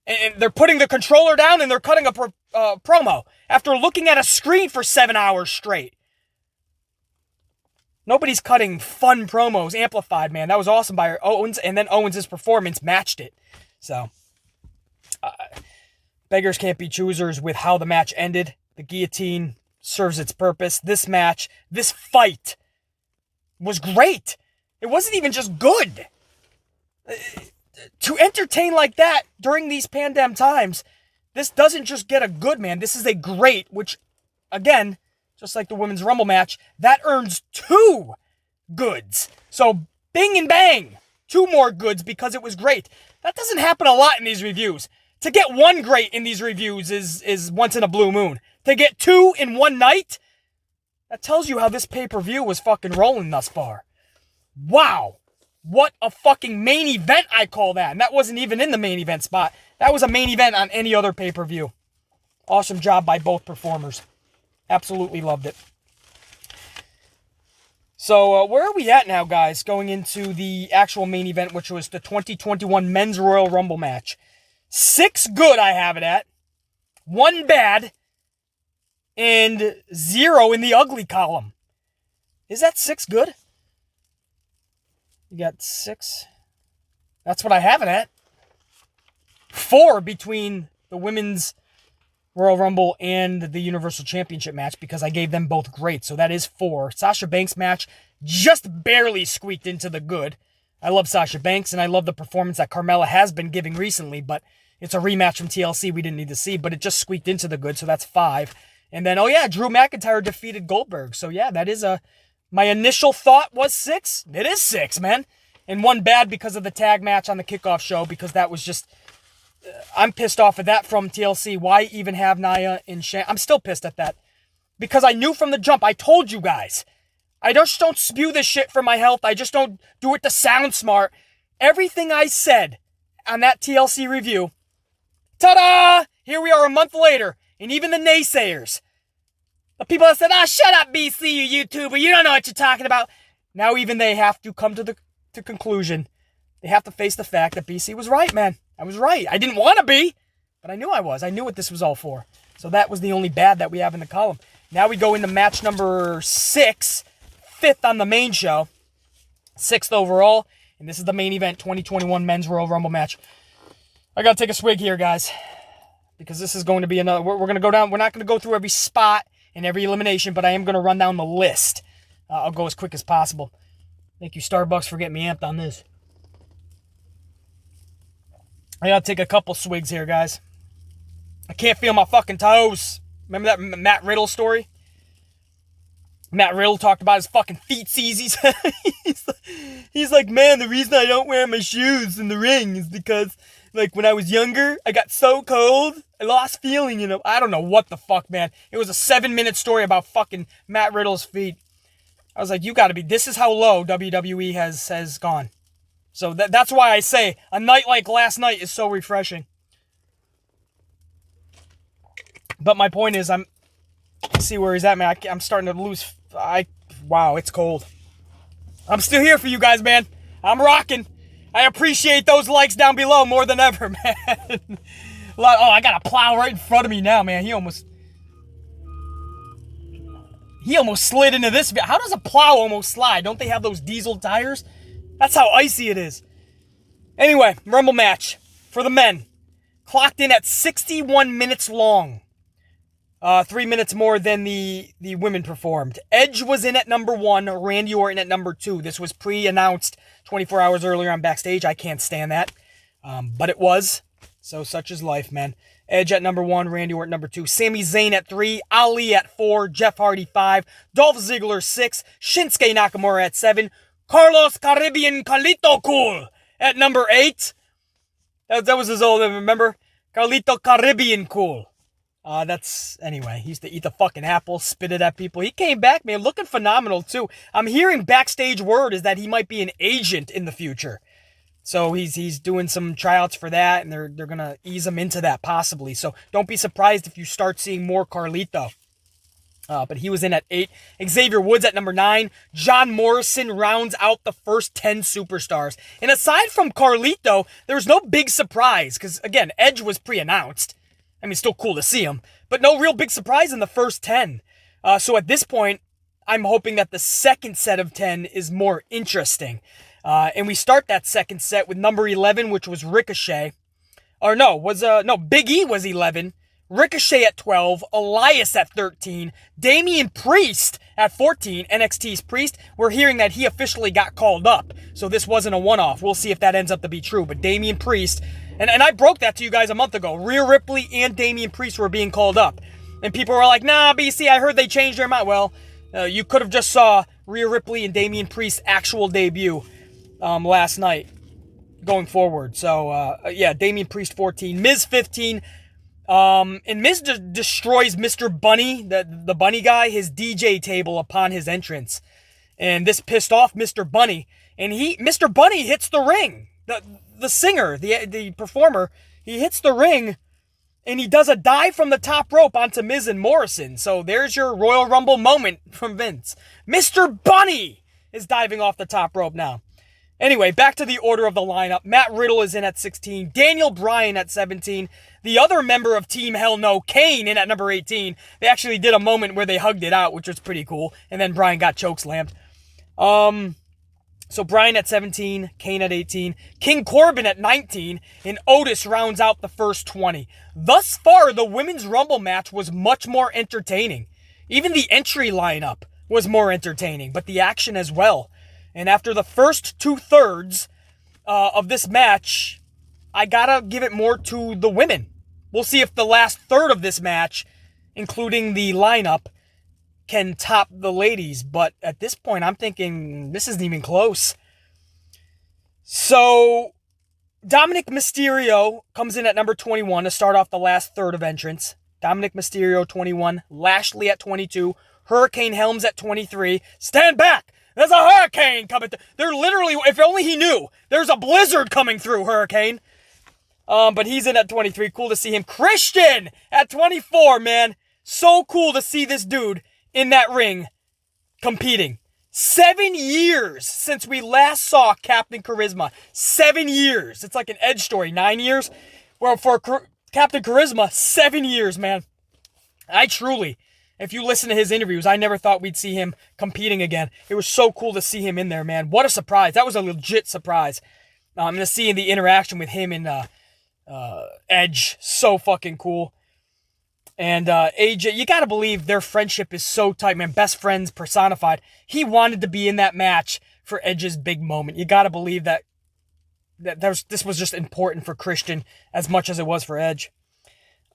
and they're putting the controller down and they're cutting a promo after looking at a screen for 7 hours straight. Nobody's cutting fun promos amplified, man. That was awesome by Owens, and then Owens' performance matched it. So, beggars can't be choosers with how the match ended. The guillotine serves its purpose. This match, this fight was great. It wasn't even just good. To entertain like that during these pandemic times, this doesn't just get a good, man. This is a great, which, again, just like the Women's Rumble match, that earns 2 goods. So, bing and bang, 2 more goods because it was great. That doesn't happen a lot in these reviews. To get 1 great in these reviews is once in a blue moon. To get 2 in one night, that tells you how this pay-per-view was fucking rolling thus far. Wow. What a fucking main event, I call that. And that wasn't even in the main event spot. That was a main event on any other pay-per-view. Awesome job by both performers. Absolutely loved it. So, where are we at now, guys? Going into the actual main event, which was the 2021 Men's Royal Rumble match. 6 good I have it at. 1 bad. And 0 in the ugly column. Is that 6 good? You got 6. That's what I have it at. 4 between the Women's Royal Rumble and the Universal Championship match, because I gave them both great. So that is 4. Sasha Banks match just barely squeaked into the good. I love Sasha Banks, and I love the performance that Carmella has been giving recently, but it's a rematch from TLC we didn't need to see, but it just squeaked into the good, so that's 5. And then, oh yeah, Drew McIntyre defeated Goldberg. So yeah, that is my initial thought was 6. It is 6, man. And 1 bad because of the tag match on the kickoff show, because that was just, I'm pissed off at that from TLC. Why even have Nia and Shane? I'm still pissed at that. Because I knew from the jump, I told you guys, I just don't spew this shit for my health. I just don't do it to sound smart. Everything I said on that TLC review, Ta-da! Here we are a month later, and even the naysayers, the people that said, shut up, BC, you YouTuber, you don't know what you're talking about. Now even they have to come to the conclusion. They have to face the fact that BC was right, man. I was right. I didn't want to be, but I knew I was. I knew what this was all for. So that was the only bad that we have in the column. Now we go into match number 6, 5th on the main show, 6th overall, and this is the main event, 2021 Men's Royal Rumble match. I got to take a swig here, guys, because this is going to be another, we're going to go down, we're not going to go through every spot and every elimination, but I am going to run down the list. I'll go as quick as possible. Thank you, Starbucks, for getting me amped on this. I got to take a couple swigs here, guys. I can't feel my fucking toes. Remember that Matt Riddle story? Matt Riddle talked about his fucking feet seasies. He's like, man, the reason I don't wear my shoes in the ring is because, like, when I was younger, I got so cold, I lost feeling, you know. I don't know what the fuck, man. It was a 7-minute story about fucking Matt Riddle's feet. I was like, you gotta be, this is how low WWE has gone. So that's why I say, a night like last night is so refreshing. But my point is, see where he's at, man. I'm starting to lose. Wow, it's cold. I'm still here for you guys, man. I'm rocking. I appreciate those likes down below more than ever, man. I got a plow right in front of me now, man. He almost slid into this. How does a plow almost slide? Don't they have those diesel tires? That's how icy it is. Anyway, Rumble match for the men. Clocked in at 61 minutes long. 3 minutes more than the women performed. Edge was in at number 1, Randy Orton at number 2. This was pre-announced 24 hours earlier on Backstage. I can't stand that. But it was. So such is life, man. Edge at number 1, Randy Orton number 2. Sami Zayn at 3, Ali at 4, Jeff Hardy 5, Dolph Ziggler 6, Shinsuke Nakamura at 7, Carlos Caribbean Carlito Cool at number 8. That was his old name, remember? Carlito Caribbean Cool. Anyway, he used to eat the fucking apple, spit it at people. He came back, man, looking phenomenal, too. I'm hearing backstage word is that he might be an agent in the future. So he's doing some tryouts for that, and they're going to ease him into that, possibly. So don't be surprised if you start seeing more Carlito. But he was in at 8. Xavier Woods at number 9. John Morrison rounds out the first 10 superstars. And aside from Carlito, there was no big surprise, because, again, Edge was pre-announced. I mean, still cool to see him, but no real big surprise in the first 10. So at this point, I'm hoping that the second set of 10 is more interesting. And we start that second set with number 11, which was Ricochet. Big E was 11. Ricochet at 12. Elias at 13. Damian Priest at 14. NXT's Priest. We're hearing that he officially got called up. So this wasn't a one-off. We'll see if that ends up to be true. But Damian Priest... And I broke that to you guys a month ago. Rhea Ripley and Damian Priest were being called up. And people were like, nah, BC, I heard they changed their mind. Well, you could have just saw Rhea Ripley and Damian Priest's actual debut last night going forward. So, Damian Priest 14. Miz 15. And Miz destroys Mr. Bunny, the bunny guy, his DJ table upon his entrance. And this pissed off Mr. Bunny. And Mr. Bunny hits the ring. The singer, the performer, he hits the ring, and he does a dive from the top rope onto Miz and Morrison. So there's your Royal Rumble moment from Vince. Mr. Bunny is diving off the top rope now. Anyway, back to the order of the lineup. Matt Riddle is in at 16. Daniel Bryan at 17. The other member of Team Hell No, Kane, in at number 18. They actually did a moment where they hugged it out, which was pretty cool. And then Bryan got chokeslammed. So Bryan at 17, Kane at 18, King Corbin at 19, and Otis rounds out the first 20. Thus far, the Women's Rumble match was much more entertaining. Even the entry lineup was more entertaining, but the action as well. And after the first 2/3 of this match, I gotta give it more to the women. We'll see if the last third of this match, including the lineup, can top the ladies, but at this point, I'm thinking this isn't even close. So, Dominic Mysterio comes in at number 21 to start off the last third of entrance. Dominic Mysterio, 21. Lashley at 22. Hurricane Helms at 23. Stand back! There's a hurricane coming through. They're literally, if only he knew, there's a blizzard coming through, Hurricane. But he's in at 23. Cool to see him. Christian at 24, man. So cool to see this dude in that ring competing. 7 years since we last saw Captain Charisma. 7 years. It's like an Edge story. 9 years. Well, for Captain Charisma, 7 years, man. I truly, if you listen to his interviews, I never thought we'd see him competing again. It was so cool to see him in there, man. What a surprise. That was a legit surprise. I'm going to see the interaction with him and Edge. So fucking cool. And AJ, you got to believe their friendship is so tight, man. Best friends personified. He wanted to be in that match for Edge's big moment. You got to believe that this was just important for Christian as much as it was for Edge.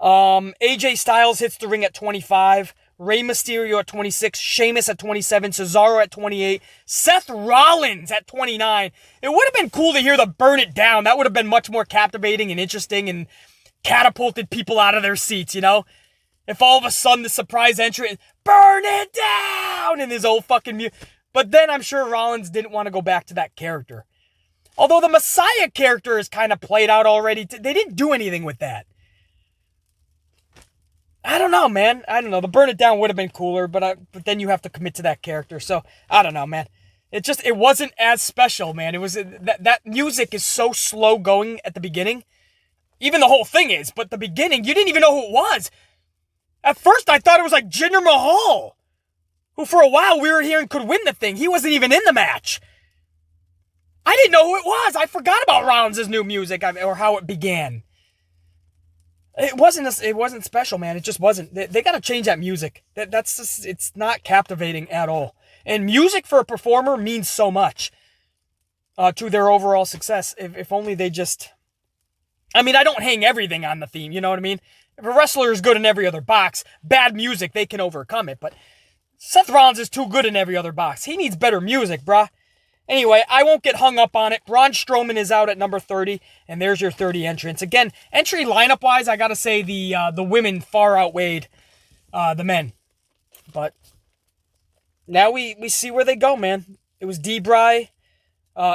AJ Styles hits the ring at 25. Rey Mysterio at 26. Sheamus at 27. Cesaro at 28. Seth Rollins at 29. It would have been cool to hear the burn it down. That would have been much more captivating and interesting and catapulted people out of their seats, you know? If all of a sudden the surprise entrant, burn it down, in his old fucking music. But then I'm sure Rollins didn't want to go back to that character. Although the Messiah character is kind of played out already. They didn't do anything with that. I don't know, man. I don't know. The burn it down would have been cooler, but then you have to commit to that character. So, I don't know, man. It wasn't as special, man. It was that music is so slow going at the beginning. Even the whole thing is, but the beginning, you didn't even know who it was. At first, I thought it was like Jinder Mahal, who for a while we were hearing could win the thing. He wasn't even in the match. I didn't know who it was. I forgot about Rollins' new music or how it began. It wasn't special, man. It just wasn't. They got to change that music. That's just, it's not captivating at all. And music for a performer means so much to their overall success. If only they just... I mean, I don't hang everything on the theme, you know what I mean? If a wrestler is good in every other box, bad music, they can overcome it. But Seth Rollins is too good in every other box. He needs better music, bruh. Anyway, I won't get hung up on it. Braun Strowman is out at number 30, and there's your 30 entrants. Again, entry lineup-wise, I gotta say the women far outweighed the men. But now we see where they go, man. It was D-Bry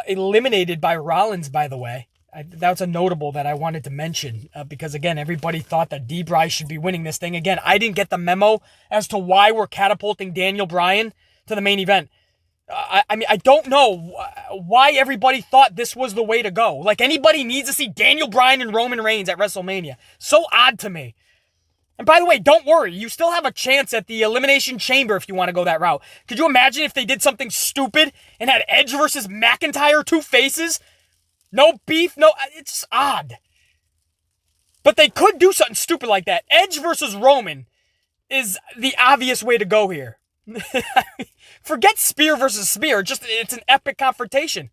eliminated by Rollins, by the way. That's a notable that I wanted to mention because, again, everybody thought that D-Bry should be winning this thing. Again, I didn't get the memo as to why we're catapulting Daniel Bryan to the main event. I mean, I don't know why everybody thought this was the way to go. Like, anybody needs to see Daniel Bryan and Roman Reigns at WrestleMania. So odd to me. And by the way, don't worry. You still have a chance at the Elimination Chamber if you want to go that route. Could you imagine if they did something stupid and had Edge versus McIntyre, two faces? No beef, no... It's just odd. But they could do something stupid like that. Edge versus Roman is the obvious way to go here. Forget spear versus spear. Just, it's an epic confrontation.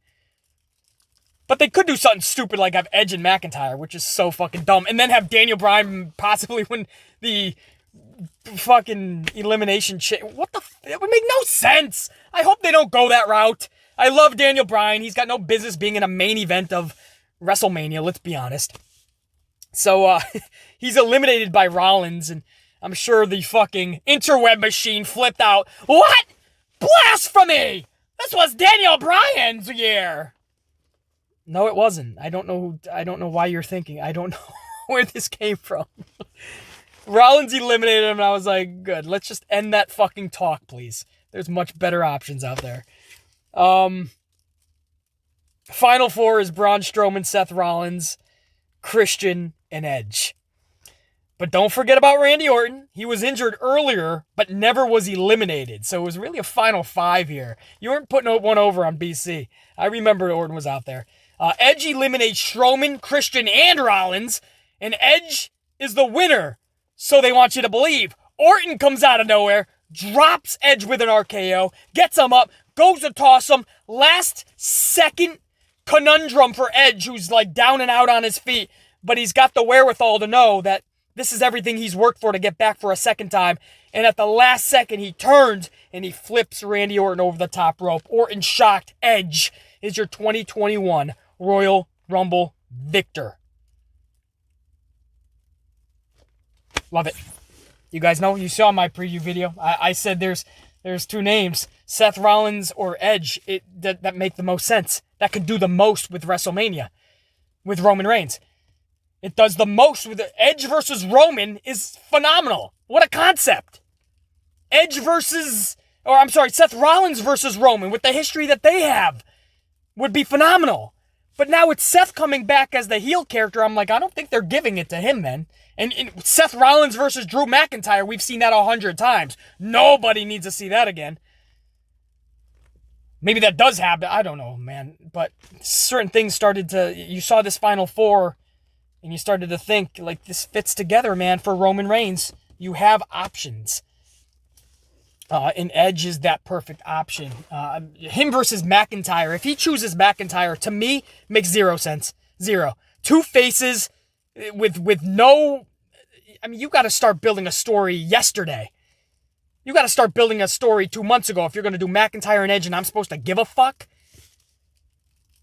But they could do something stupid like have Edge and McIntyre, which is so fucking dumb. And then have Daniel Bryan possibly win the fucking elimination... What the... It would make no sense. I hope they don't go that route. I love Daniel Bryan. He's got no business being in a main event of WrestleMania, let's be honest. So, he's eliminated by Rollins, and I'm sure the fucking interweb machine flipped out. What? Blasphemy! This was Daniel Bryan's year! No, it wasn't. I don't know why you're thinking. I don't know where this came from. Rollins eliminated him, and I was like, good, let's just end that fucking talk, please. There's much better options out there. Final four is Braun Strowman, Seth Rollins, Christian, and Edge. But don't forget about Randy Orton. He was injured earlier, but never was eliminated. So it was really a final five here. You weren't putting one over on BC. I remember Orton was out there. Edge eliminates Strowman, Christian, and Rollins. And Edge is the winner. So they want you to believe. Orton comes out of nowhere, drops Edge with an RKO, gets him up, goes to toss him. Last second conundrum for Edge, who's like down and out on his feet. But he's got the wherewithal to know that this is everything he's worked for to get back for a second time. And at the last second, he turns and he flips Randy Orton over the top rope. Orton shocked. Edge is your 2021 Royal Rumble victor. Love it. You guys know, you saw my preview video. I said there's two names, Seth Rollins or Edge, that make the most sense. That could do the most with WrestleMania, with Roman Reigns. It does the most with Edge versus Roman is phenomenal. What a concept. Seth Rollins versus Roman with the history that they have would be phenomenal. But now it's Seth coming back as the heel character. I'm like, I don't think they're giving it to him, man. And Seth Rollins versus Drew McIntyre, we've seen that 100 times. Nobody needs to see that again. Maybe that does happen. I don't know, man. But certain things you saw this Final Four, and you started to think, like, this fits together, man, for Roman Reigns. You have options. And Edge is that perfect option. Him versus McIntyre. If he chooses McIntyre, to me, makes zero sense. Zero. Two faces with no... I mean, you got to start building a story yesterday. You got to start building a story 2 months ago if you're going to do McIntyre and Edge and I'm supposed to give a fuck.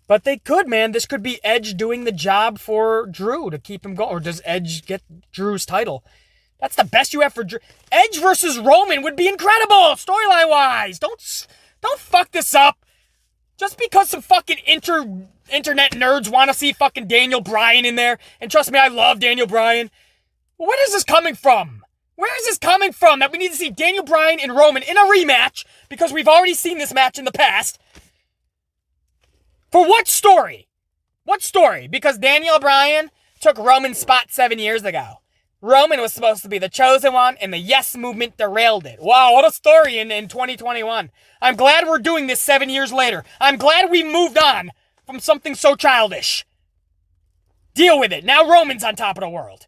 But they could, man. This could be Edge doing the job for Drew to keep him going. Or does Edge get Drew's title? That's the best you have for Drew. Edge versus Roman would be incredible, storyline-wise. Don't fuck this up. Just because some fucking internet nerds want to see fucking Daniel Bryan in there. And trust me, I love Daniel Bryan. Where is this coming from? Where is this coming from that we need to see Daniel Bryan and Roman in a rematch? Because we've already seen this match in the past. For what story? What story? Because Daniel Bryan took Roman's spot 7 years ago. Roman was supposed to be the chosen one, and the Yes Movement derailed it. Wow, what a story in 2021. I'm glad we're doing this 7 years later. I'm glad we moved on from something so childish. Deal with it. Now Roman's on top of the world.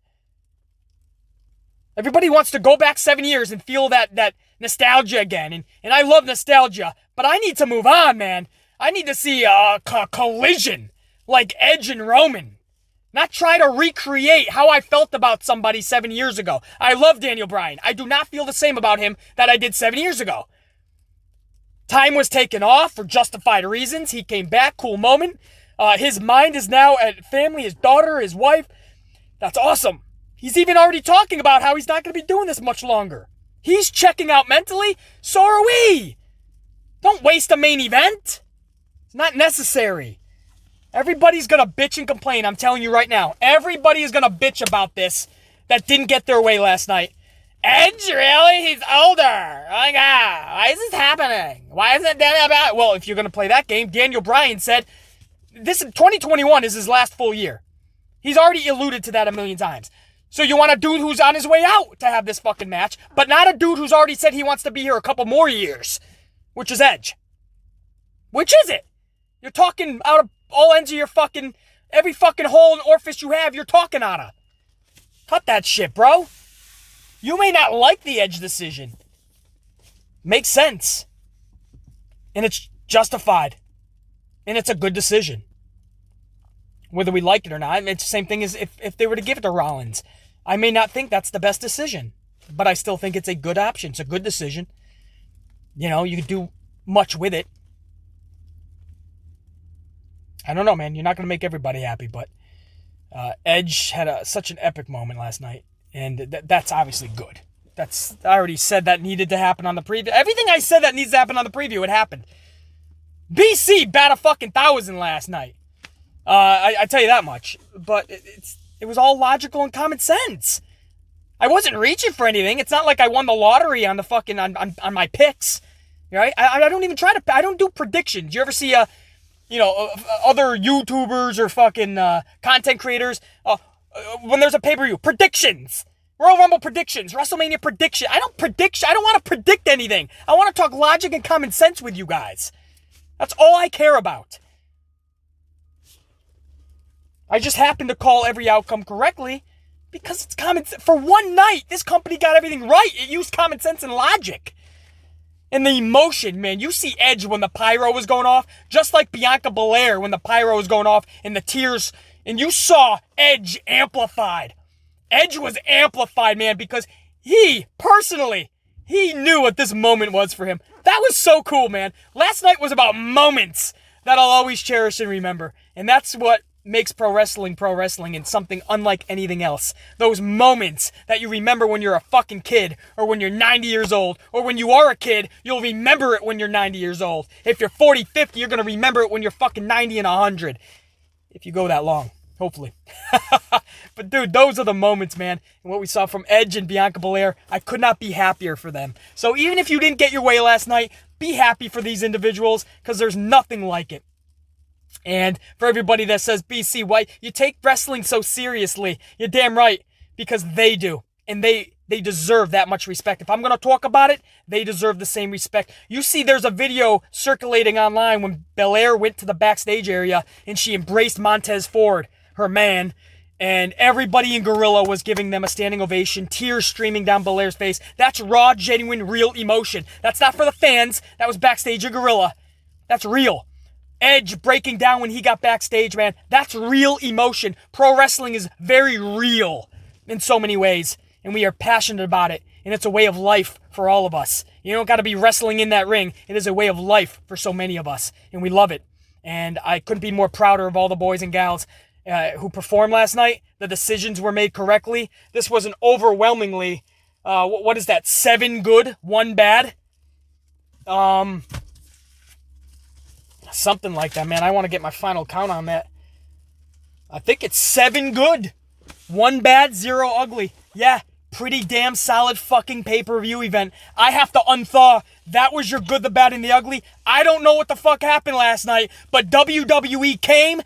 Everybody wants to go back 7 years and feel that nostalgia again. And I love nostalgia, but I need to move on, man. I need to see a collision like Edge and Roman. Not try to recreate how I felt about somebody 7 years ago. I love Daniel Bryan. I do not feel the same about him that I did 7 years ago. Time was taken off for justified reasons. He came back, cool moment. His mind is now at family, his daughter, his wife. That's awesome. He's even already talking about how he's not going to be doing this much longer. He's checking out mentally. So are we. Don't waste a main event. It's not necessary. Everybody's going to bitch and complain, I'm telling you right now. Everybody is going to bitch about this that didn't get their way last night. Edge, really? He's older. Oh my God. Why is this happening? Why isn't that about? Well, if you're going to play that game, Daniel Bryan said, 2021 is his last full year. He's already alluded to that a million times. So you want a dude who's on his way out to have this fucking match, but not a dude who's already said he wants to be here a couple more years, which is Edge. Which is it? You're talking out of all ends of your fucking, every fucking hole and orifice you have, you're talking out of. Cut that shit, bro. You may not like the Edge decision. Makes sense. And it's justified. And it's a good decision. Whether we like it or not, it's the same thing as if they were to give it to Rollins. I may not think that's the best decision, but I still think it's a good option. It's a good decision. You know, you could do much with it. I don't know, man. You're not going to make everybody happy, but Edge had such an epic moment last night, and that's obviously good. I already said that needed to happen on the preview. Everything I said that needs to happen on the preview, it happened. BC bat a fucking 1,000 last night. I tell you that much. But it was all logical and common sense. I wasn't reaching for anything. It's not like I won the lottery on the fucking on my picks. Right? I don't even try to. I don't do predictions. You ever see other YouTubers or fucking content creators when there's a pay-per-view predictions, Royal Rumble predictions, WrestleMania prediction. I don't want to predict anything. I want to talk logic and common sense with you guys. That's all I care about. I just happen to call every outcome correctly because it's common sense. For one night, this company got everything right. It used common sense and logic. And the emotion, man. You see Edge when the pyro was going off, just like Bianca Belair when the pyro was going off and the tears. And you saw Edge amplified. Edge was amplified, man, because he knew what this moment was for him. That was so cool, man. Last night was about moments that I'll always cherish and remember. And that's what makes pro wrestling and something unlike anything else. Those moments that you remember when you're a fucking kid, or when you're 90 years old, or when you are a kid, you'll remember it when you're 90 years old. If you're 40, 50, you're going to remember it when you're fucking 90 and 100. If you go that long, hopefully. But dude, those are the moments, man. And what we saw from Edge and Bianca Belair, I could not be happier for them. So even if you didn't get your way last night, be happy for these individuals because there's nothing like it. And for everybody that says, BC, why you take wrestling so seriously, you're damn right, because they do. And they deserve that much respect. If I'm going to talk about it, they deserve the same respect. You see, there's a video circulating online when Belair went to the backstage area and she embraced Montez Ford, her man, and everybody in Gorilla was giving them a standing ovation, tears streaming down Belair's face. That's raw, genuine, real emotion. That's not for the fans. That was backstage at Gorilla. That's real. Edge breaking down when he got backstage, man. That's real emotion. Pro wrestling is very real in so many ways, and we are passionate about it, and it's a way of life for all of us. You don't got to be wrestling in that ring. It is a way of life for so many of us, and we love it. And I couldn't be more prouder of all the boys and gals who performed last night. The decisions were made correctly. This was an overwhelmingly, what is that, 7 good, 1 bad? Something like that, man. I want to get my final count on that. I think it's 7 good, 1 bad, 0 ugly. Yeah, pretty damn solid fucking pay-per-view event. I have to unthaw. That was your good, the bad, and the ugly. I don't know what the fuck happened last night, but WWE came,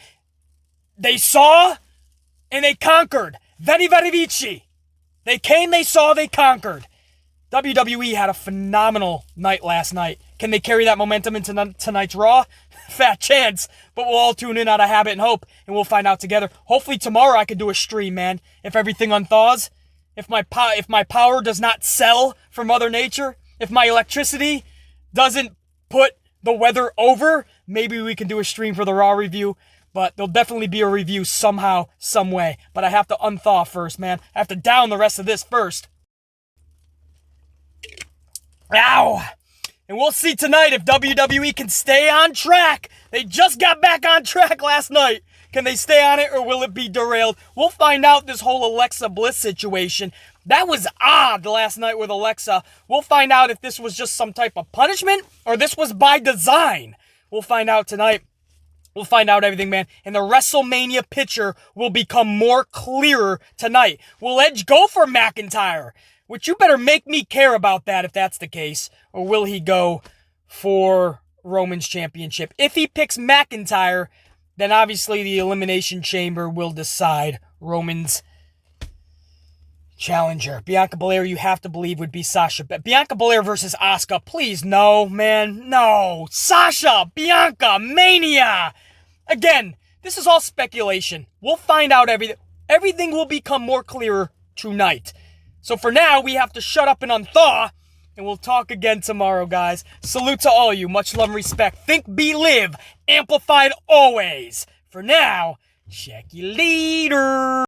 they saw, and they conquered. Veni Vidi Vici. They came, they saw, they conquered. WWE had a phenomenal night last night. Can they carry that momentum into tonight's Raw? Fat chance, but we'll all tune in out of habit and hope, and we'll find out together. Hopefully tomorrow I can do a stream, man. If everything unthaws, if my power does not sell for Mother Nature, if my electricity doesn't put the weather over, maybe we can do a stream for the Raw review. But there'll definitely be a review somehow, some way. But I have to unthaw first, man. I have to down the rest of this first. Ow! And we'll see tonight if WWE can stay on track. They just got back on track last night. Can they stay on it or will it be derailed? We'll find out this whole Alexa Bliss situation. That was odd last night with Alexa. We'll find out if this was just some type of punishment or this was by design. We'll find out tonight. We'll find out everything, man. And the WrestleMania picture will become more clearer tonight. Will Edge go for McIntyre? Which you better make me care about that if that's the case. Or will he go for Roman's championship? If he picks McIntyre, then obviously the Elimination Chamber will decide Roman's challenger. Bianca Belair, you have to believe, would be Sasha. Bianca Belair versus Asuka. Please, no, man. No. Sasha, Bianca, Mania. Again, this is all speculation. We'll find out everything. Everything will become more clearer tonight. So for now, we have to shut up and unthaw, and we'll talk again tomorrow, guys. Salute to all you. Much love and respect. Think, be, live. Amplified always. For now, check you later.